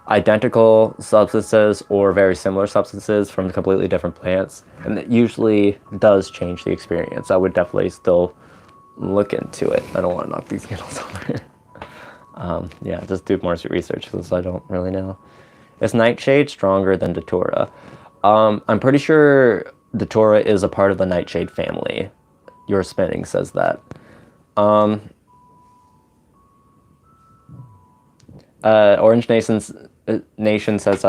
identical substances or very similar substances from completely different plants, and it usually does change the experience. I would definitely still look into it. I don't want to knock these candles over. Yeah, just do more research because I don't really know. Is Nightshade stronger than Datura? I'm pretty sure Datura is a part of the Nightshade family. Your spinning says that. Orange Nation says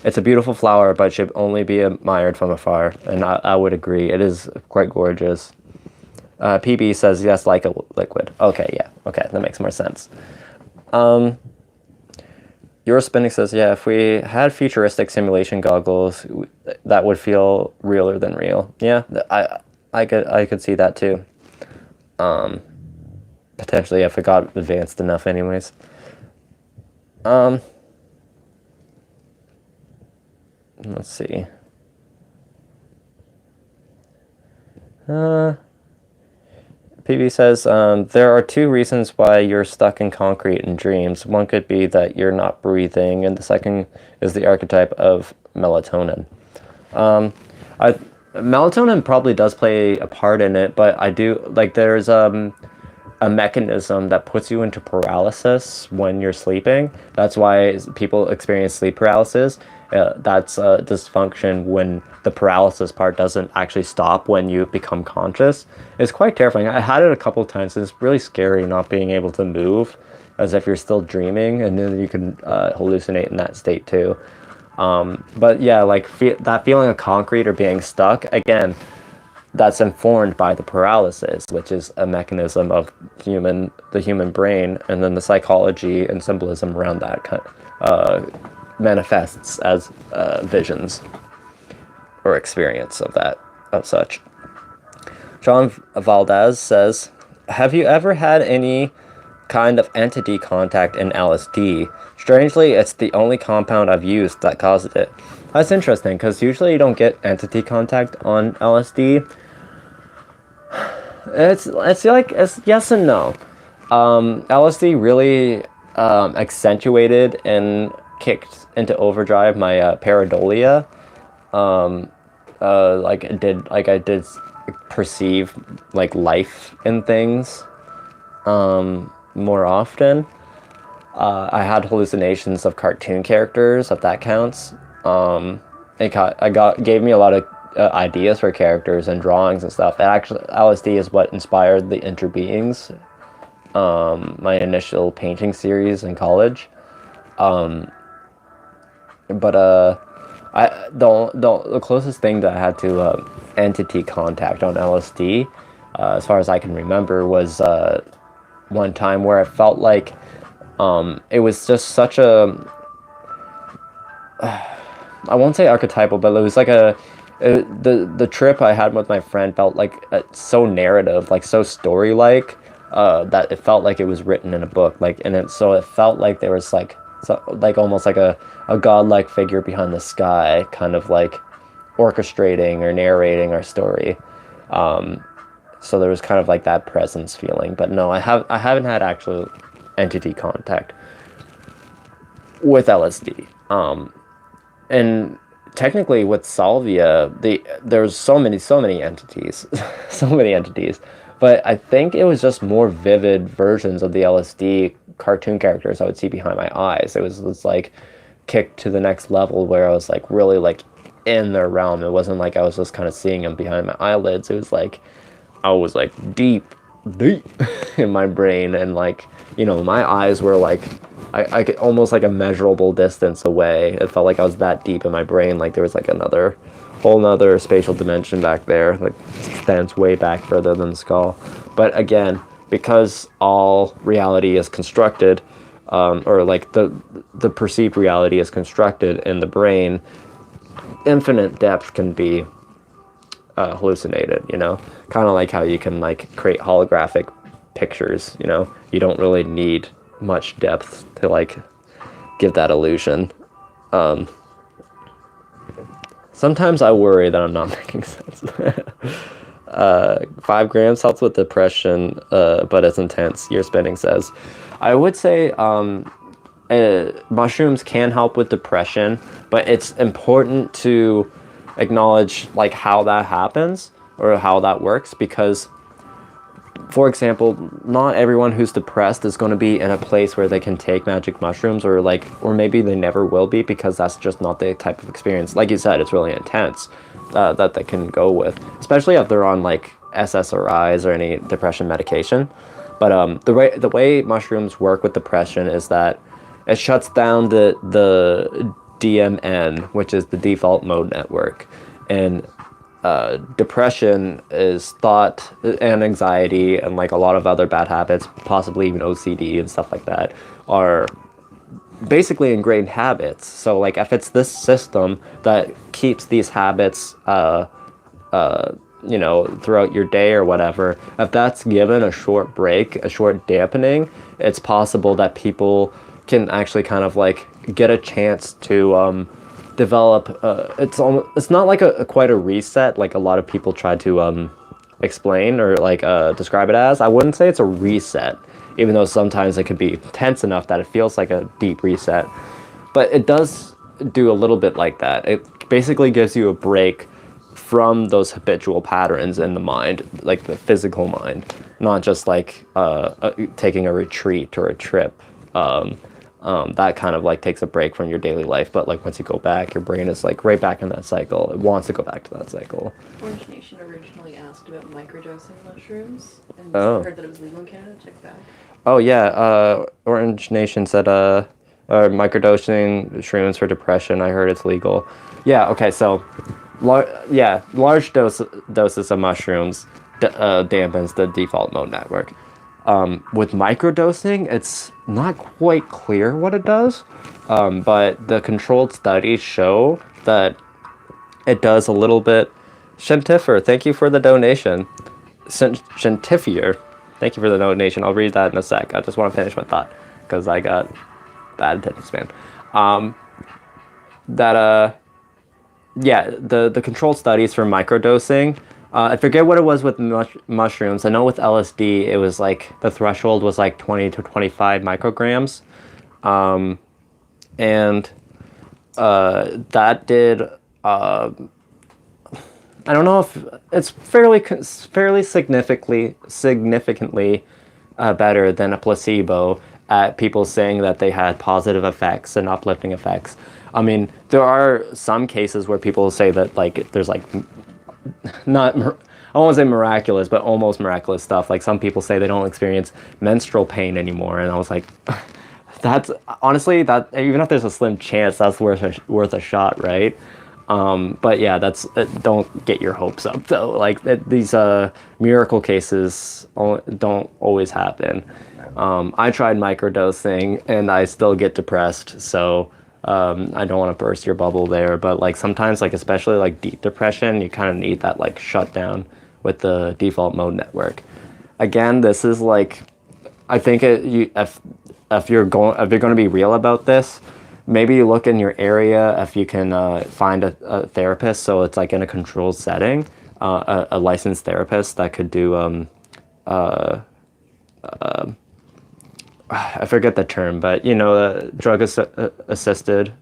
it's a beautiful flower, but should only be admired from afar. And I would agree. It is quite gorgeous. PB says yes, like a liquid. Okay, yeah. Okay, that makes more sense. Your spinning says, yeah, if we had futuristic simulation goggles, that would feel realer than real. Yeah, I could see that too. Potentially if it got advanced enough anyways. Let's see. PB says, there are two reasons why you're stuck in concrete in dreams. One could be that you're not breathing, and the second is the archetype of melatonin. Melatonin probably does play a part in it, but I do, like, there's a mechanism that puts you into paralysis when you're sleeping. That's why people experience sleep paralysis. That's a dysfunction when the paralysis part doesn't actually stop when you become conscious. It's quite terrifying. I had it a couple times, and it's really scary not being able to move as if you're still dreaming, and then you can hallucinate in that state too. But yeah, like that feeling of concrete or being stuck, again, that's informed by the paralysis, which is a mechanism of the human brain, and then the psychology and symbolism around that manifests as visions or experience of such. John Valdez says, have you ever had any kind of entity contact in LSD? Strangely, it's the only compound I've used that causes it. That's interesting, because usually you don't get entity contact on LSD. It's yes and no. LSD really accentuated and kicked into overdrive my pareidolia. I did perceive like life in things more often. I had hallucinations of cartoon characters, if that counts. Gave me a lot of ideas for characters and drawings and stuff. And actually, LSD is what inspired the Interbeings, my initial painting series in college. The closest thing that I had to entity contact on LSD, as far as I can remember, was one time where I felt like it was just such a I won't say archetypal, but it was like the trip I had with my friend felt like so narrative, like so story-like, that it felt like it was written in a book, so it felt like there was like almost like a godlike figure behind the sky, kind of like orchestrating or narrating our story. So there was kind of like that presence feeling, but no, I haven't had actual entity contact with LSD. And technically with salvia, there's so many entities, so many entities. But I think it was just more vivid versions of the LSD cartoon characters I would see behind my eyes. It was like kicked to the next level where I was like really like in their realm. It wasn't like I was just kind of seeing them behind my eyelids. It was like I was like deep in my brain, and like, you know, my eyes were like I could almost like a measurable distance away. It felt like I was that deep in my brain, like there was like whole nother spatial dimension back there, like stands way back further than the skull. But again, because all reality is constructed, or like the perceived reality is constructed in the brain, infinite depth can be hallucinated, you know, kind of like how you can like create holographic pictures, you know, you don't really need much depth to like give that illusion. Sometimes I worry that I'm not making sense. 5 grams helps with depression, but it's intense, your spending says. I would say mushrooms can help with depression, but it's important to acknowledge like how that happens or how that works, because for example, not everyone who's depressed is going to be in a place where they can take magic mushrooms, or maybe they never will be, because that's just not the type of experience. Like you said, it's really intense that they can go with, especially if they're on like SSRIs or any depression medication. But the way mushrooms work with depression is that it shuts down the DMN, which is the default mode network, and depression is thought and anxiety and like a lot of other bad habits, possibly even OCD and stuff like that, are basically ingrained habits. So like if it's this system that keeps these habits you know, throughout your day or whatever, if that's given a short break, a short dampening, it's possible that people can actually kind of like get a chance to develop. It's not like quite a reset like a lot of people try to explain or like describe it as. I wouldn't say it's a reset, even though sometimes it could be tense enough that it feels like a deep reset. But it does do a little bit like that. It basically gives you a break from those habitual patterns in the mind, like the physical mind, not just like taking a retreat or a trip. That kind of like takes a break from your daily life, but like once you go back, your brain is like right back in that cycle. It wants to go back to that cycle. Orange Nation originally asked about microdosing mushrooms, and heard that it was legal in Canada. Check back. Oh yeah, Orange Nation said microdosing shrooms for depression. I heard it's legal. Yeah. Okay. So, large doses of mushrooms dampens the default mode network. With microdosing, it's not quite clear what it does, but the controlled studies show that it does a little bit. Shentifer, thank you for the donation. Shentifier, thank you for the donation. I'll read that in a sec. I just want to finish my thought because I got bad attention span. The controlled studies for microdosing. I forget what it was with mushrooms. I know with LSD, it was like the threshold was like 20 to 25 micrograms. That did, I don't know if it's fairly significantly better than a placebo at people saying that they had positive effects and uplifting effects. I mean, there are some cases where people say that like there's like not, I won't say miraculous, but almost miraculous stuff. Like some people say they don't experience menstrual pain anymore, and I was like, that's honestly, that even if there's a slim chance, that's worth a shot, right? But yeah, don't get your hopes up though. Like these miracle cases don't always happen. I tried microdosing and I still get depressed, so I don't want to burst your bubble there, but like sometimes, like especially like deep depression, you kind of need that like shutdown with the default mode network. Again, this is like, I think if you're going to be real about this, maybe you look in your area if you can find a therapist, so it's like in a controlled setting, a licensed therapist that could do I forget the term, but you know, drug assisted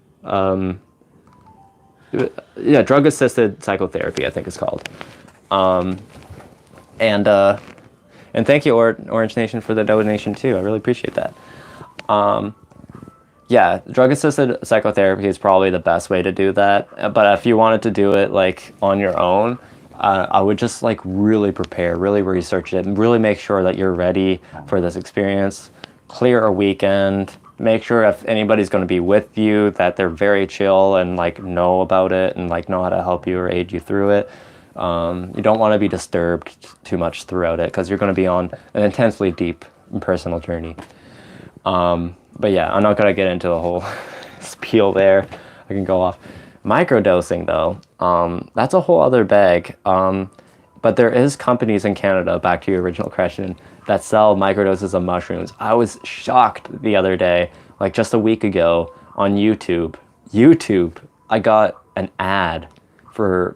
psychotherapy, I think it's called. And thank you, Orange Nation, for the donation too. I really appreciate that. Yeah, drug assisted psychotherapy is probably the best way to do that. But if you wanted to do it like on your own, I would just like really prepare, really research it, and really make sure that you're ready for this experience. Clear a weekend. Make sure if anybody's going to be with you that they're very chill and like know about it and like know how to help you or aid you through it. You don't want to be disturbed too much throughout it because you're going to be on an intensely deep and personal journey. But yeah, I'm not going to get into the whole spiel there. I can go off. Microdosing, though, that's a whole other bag. But there is companies in Canada, back to your original question, that sell microdoses of mushrooms. I was shocked the other day, like just a week ago, on YouTube. I got an ad for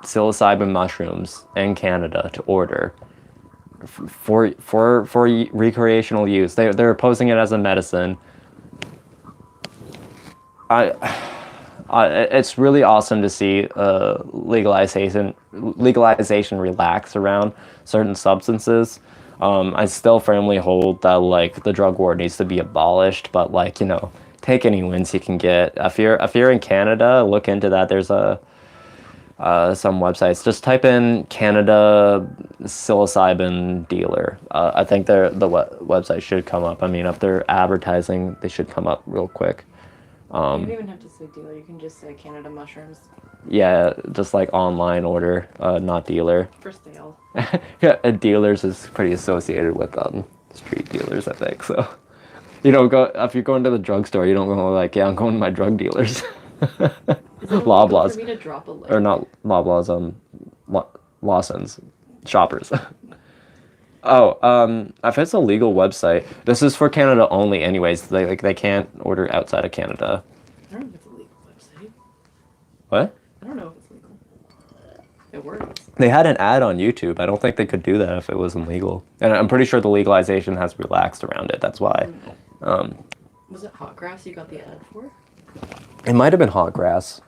psilocybin mushrooms in Canada to order for recreational use. They're posing it as a medicine. It's really awesome to see legalization relax around certain substances. I still firmly hold that like the drug war needs to be abolished, but like, take any wins you can get. If you're in Canada, look into that. There's some websites. Just type in Canada psilocybin dealer. I think the website should come up. I mean, if they're advertising, they should come up real quick. You don't even have to say dealer. You can just say Canada mushrooms. Yeah, just like online order, not dealer. For sale. Yeah, dealers is pretty associated with street dealers, I think. So you don't go if you're going to the drugstore. You don't go like, yeah, I'm going to my drug dealers. Is it Loblaws. for me to drop a link? Or not Loblaws, Lawson's, Shoppers. Oh, if it's a legal website, this is for Canada only anyways. They can't order outside of Canada. I don't know if it's a legal website. What? I don't know if it's legal. It works. They had an ad on YouTube. I don't think they could do that if it wasn't legal. And I'm pretty sure the legalization has relaxed around it. That's why. Was it hot grass you got the ad for? It might have been hot grass.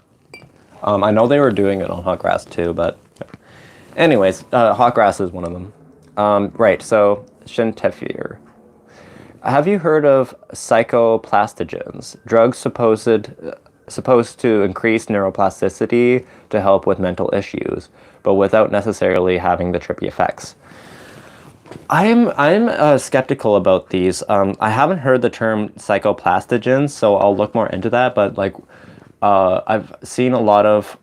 I know they were doing it on hot grass too, but anyways, hot grass is one of them. Right, so Shentefir. Have you heard of psychoplastogens? Drugs supposed to increase neuroplasticity to help with mental issues, but without necessarily having the trippy effects. I'm skeptical about these. I haven't heard the term psychoplastogens, so I'll look more into that. But like, I've seen a lot of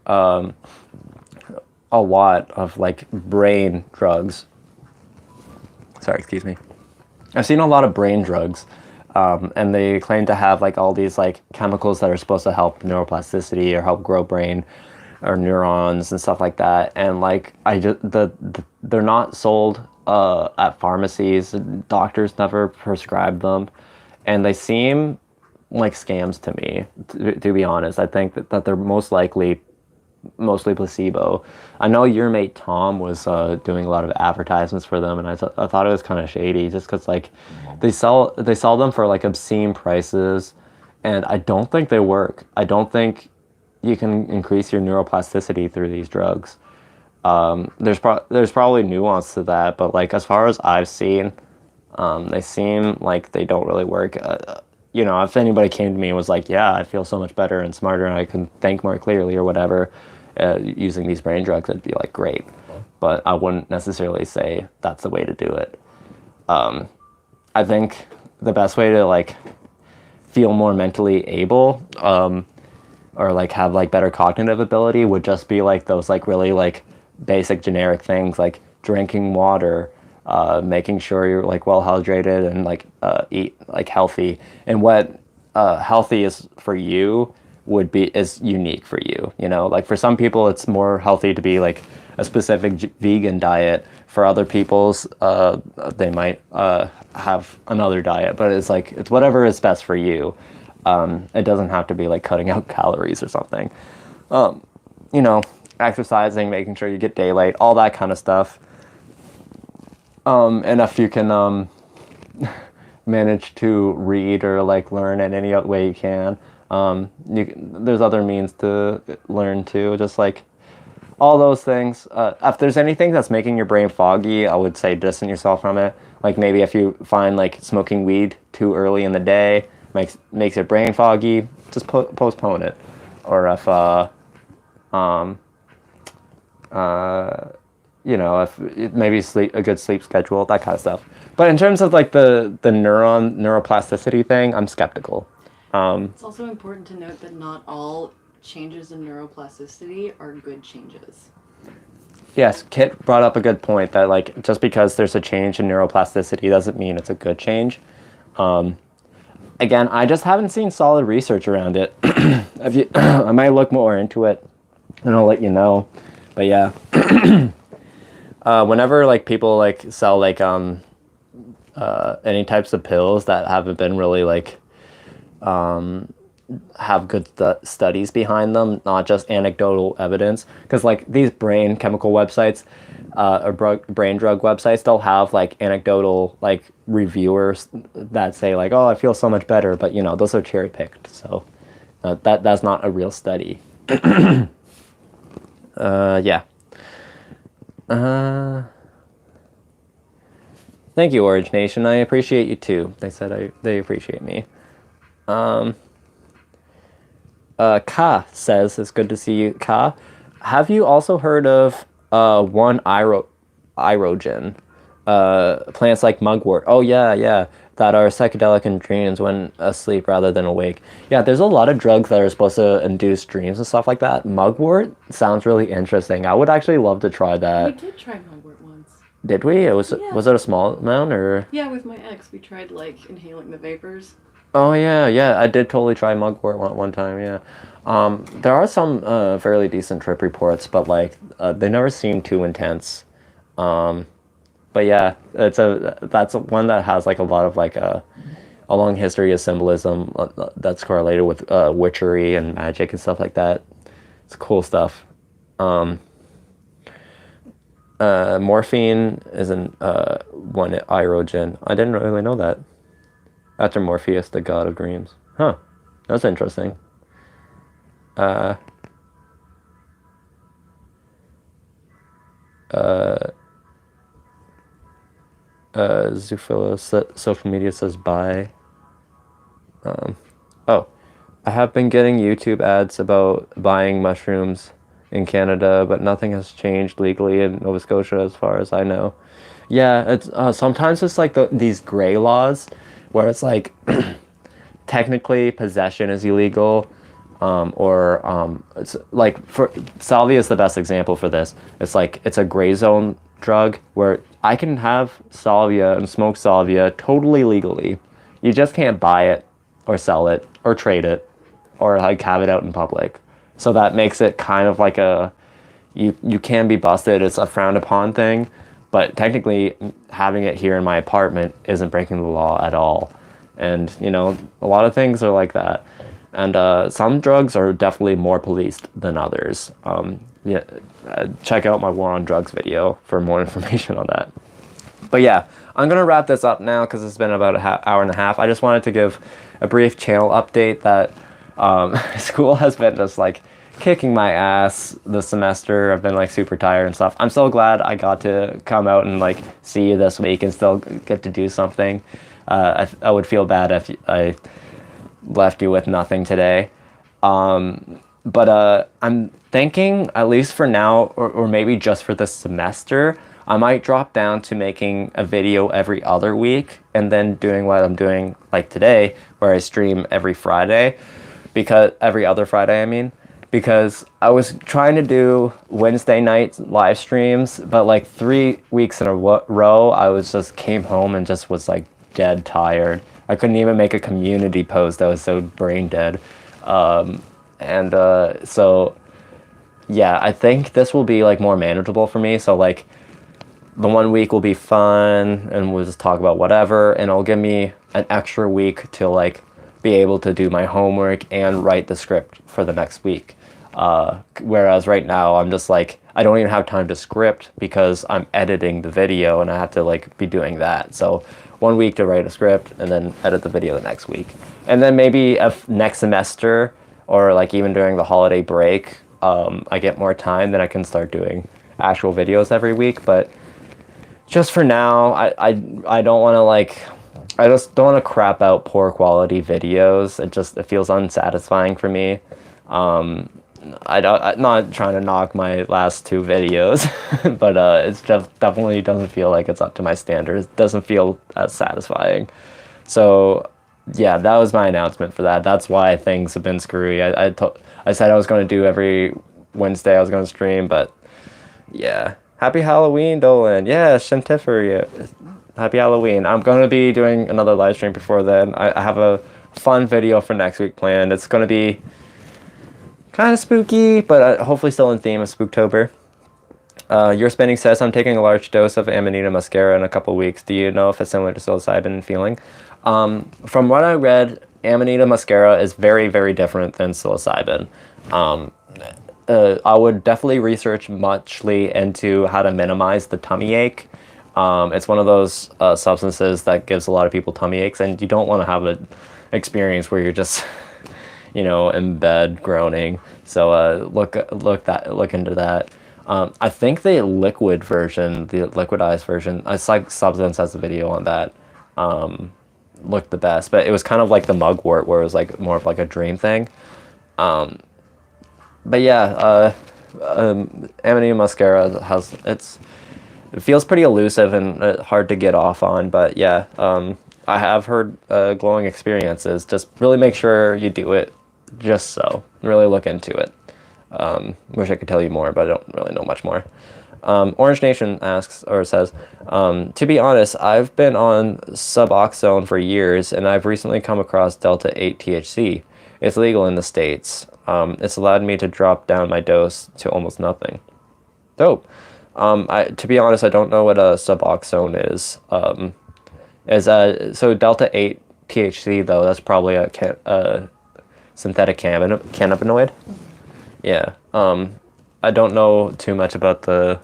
like brain drugs. Sorry, excuse me. I've seen a lot of brain drugs, and they claim to have like all these like chemicals that are supposed to help neuroplasticity or help grow brain or neurons and stuff like that. And like they're not sold at pharmacies. Doctors never prescribe them, and they seem like scams to me. To be honest, I think that they're mostly placebo. I know your mate Tom was doing a lot of advertisements for them, and I thought it was kind of shady, just because like they sell them for like obscene prices, and I don't think they work. I don't think you can increase your neuroplasticity through these drugs. There's probably nuance to that, but like as far as I've seen, they seem like they don't really work. If anybody came to me and was like, yeah, I feel so much better and smarter and I can think more clearly or whatever, using these brain drugs, I'd be like, great. But I wouldn't necessarily say that's the way to do it. I think the best way to like feel more mentally able, or like have like better cognitive ability would just be like those like really like basic generic things like drinking water, making sure you're like well hydrated and like eat like healthy. And what healthy is for you is unique for you. Like for some people it's more healthy to be like a specific vegan diet. For other people's they might have another diet, but it's whatever is best for you. It doesn't have to be like cutting out calories or something. Exercising, making sure you get daylight, all that kind of stuff. And if you can manage to read or like learn in any way you can, there's other means to learn too, just like all those things. If there's anything that's making your brain foggy, I would say distance yourself from it. Like maybe if you find like smoking weed too early in the day makes your brain foggy, just postpone it. Or if if maybe a good sleep schedule, that kind of stuff. But in terms of like the neuroplasticity thing, I'm skeptical. It's also important to note that not all changes in neuroplasticity are good changes. Yes, Kit brought up a good point that like just because there's a change in neuroplasticity doesn't mean it's a good change. Again, I just haven't seen solid research around it. I might look more into it, and I'll let you know. But yeah, whenever like people like sell like any types of pills that haven't been really like have good studies behind them, not just anecdotal evidence. Because like these brain chemical websites or brain drug websites, they'll have like anecdotal like reviewers that say like, oh, I feel so much better, but you know those are cherry picked, so that's not a real study. Yeah. Thank you, Orange Nation. I appreciate you too. They said they appreciate me. Ka says, it's good to see you, Ka. Have you also heard of one irogen? Plants like mugwort. Oh, yeah. That are psychedelic in dreams when asleep rather than awake. Yeah, there's a lot of drugs that are supposed to induce dreams and stuff like that. Mugwort sounds really interesting. I would actually love to try that. We did try mugwort once. Did we? Was it a small amount or? Yeah, with my ex, we tried like inhaling the vapors. Oh yeah. I did totally try mugwort one time. Yeah. There are some fairly decent trip reports, but like they never seem too intense. But yeah, that's one that has like a lot of like a long history of symbolism that's correlated with witchery and magic and stuff like that. It's cool stuff. Morphine is one irogen. I didn't really know that. After Morpheus, the god of dreams. Huh. That's interesting. Zufilo social media says bye. Oh, I have been getting YouTube ads about buying mushrooms in Canada, but nothing has changed legally in Nova Scotia as far as I know. Yeah, it's sometimes it's like these gray laws where it's like technically possession is illegal, or it's like for salvia is the best example for this. It's like it's a gray zone drug where I can have salvia and smoke salvia totally legally. You just can't buy it or sell it or trade it or like have it out in public. So that makes it kind of like you can be busted. It's a frowned upon thing, but technically having it here in my apartment isn't breaking the law at all. And you know, a lot of things are like that. And some drugs are definitely more policed than others. Yeah, check out my War on Drugs video for more information on that. But yeah, I'm going to wrap this up now because it's been about an hour and a half. I just wanted to give a brief channel update that school has been just like kicking my ass this semester. I've been like super tired and stuff. I'm so glad I got to come out and like see you this week and still get to do something. I would feel bad if I left you with nothing today. But I'm thinking, at least for now, or maybe just for this semester, I might drop down to making a video every other week and then doing what I'm doing like today, where I stream every Friday, because every other Friday, I mean, because I was trying to do Wednesday night live streams, but like 3 weeks in a row, I was just came home and just was like dead tired. I couldn't even make a community post. I was so brain dead. So yeah, I think this will be like more manageable for me. So like the 1 week will be fun and we'll just talk about whatever, and it'll give me an extra week to like be able to do my homework and write the script for the next week. Whereas right now I'm just like, I don't even have time to script because I'm editing the video and I have to like be doing that. So 1 week to write a script and then edit the video the next week. And then maybe if next semester or like even during the holiday break, I get more time, then I can start doing actual videos every week. But just for now, I don't want to like, I just don't want to crap out poor quality videos. It feels unsatisfying for me. I'm not trying to knock my last 2 videos, but it's just definitely doesn't feel like it's up to my standards. It doesn't feel as satisfying. So yeah, that was my announcement for that. That's why things have been screwy. I said I was going to do every Wednesday I was going to stream, but yeah, Happy Halloween, Dolan. Yeah, Shintifer. Happy Halloween. I'm going to be doing another live stream before then. I have a fun video for next week planned. It's going to be kind of spooky, but hopefully still in theme of Spooktober. Your Spinning says, I'm taking a large dose of Amanita muscaria in a couple weeks. Do you know if it's similar to psilocybin in feeling? From what I read, Amanita muscaria is very, very different than psilocybin. I would definitely research muchly into how to minimize the tummy ache. It's one of those substances that gives a lot of people tummy aches, and you don't want to have an experience where you're just, in bed groaning. So look into that. I think the liquid version, the liquidized version, Substance has a video on that. Looked the best, but it was kind of like the mugwort, where it was like more of like a dream thing. But yeah, Amanita muscaria it feels pretty elusive and hard to get off on. But yeah, I have heard glowing experiences. Just really make sure you do it. Just so really look into it. Wish I could tell you more, but I don't really know much more. Orange Nation asks or says, to be honest, I've been on Suboxone for years, and I've recently come across Delta 8 THC. It's legal in the States. It's allowed me to drop down my dose to almost nothing. Dope. To be honest, I don't know what a Suboxone is. So Delta 8 THC, though, that's probably a synthetic cannabinoid. Yeah. I don't know too much about the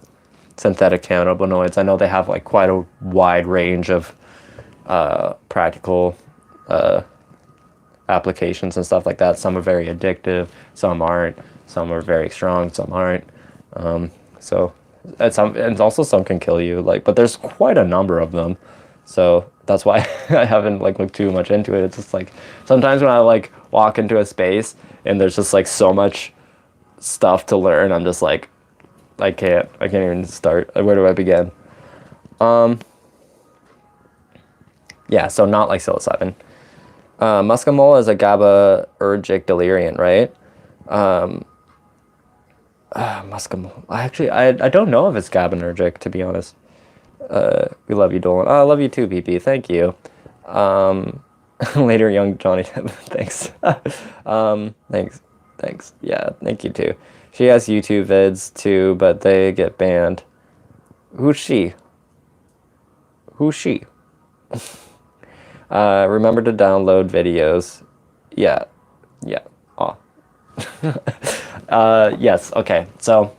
synthetic cannabinoids. I know they have like quite a wide range of practical applications and stuff like that. Some are very addictive, some aren't. Some are very strong, some aren't. And also some can kill you. But there's quite a number of them. So that's why I haven't looked too much into it. It's just sometimes when I walk into a space and there's just so much stuff to learn, I'm just I can't even start. Where do I begin? Yeah, so not like psilocybin. Muscimol is a GABAergic deliriant, right? Muscimol. I don't know if it's GABAergic, to be honest. We love you, Dolan. Oh, I love you too, PP. Thank you. Later, young Johnny. Thanks. Thanks. Yeah, thank you too. She has YouTube vids too, but they get banned. Who's she? Remember to download videos. Yeah. Aw. Yes, okay. So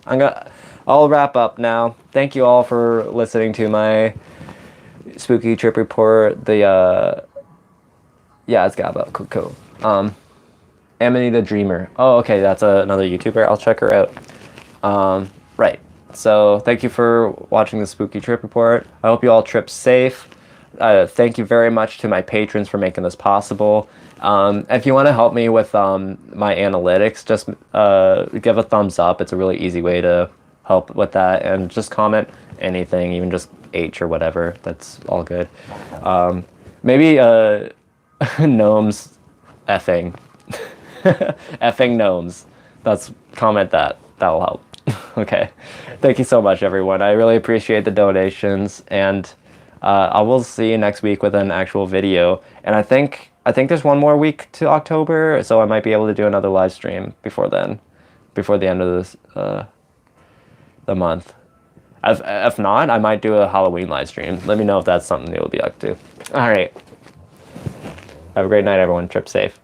I'll wrap up now. Thank you all for listening to my spooky trip report. Yeah, it's GABA. Cool. Amanita Dreamer. Oh, okay, that's another YouTuber. I'll check her out. Right. So thank you for watching the spooky trip report. I hope you all trip safe. Thank you very much to my patrons for making this possible. If you want to help me with my analytics, just give a thumbs up. It's a really easy way to help with that, and just comment anything, even just H or whatever. That's all good. Maybe gnomes effing. Effing gnomes. Comment that. That'll help. Okay. Thank you so much, everyone. I really appreciate the donations, and I will see you next week with an actual video. And I think there's one more week to October, so I might be able to do another live stream before then, before the end of this the month. If not, I might do a Halloween live stream. Let me know if that's something you'll be up to. All right. Have a great night, everyone. Trip safe.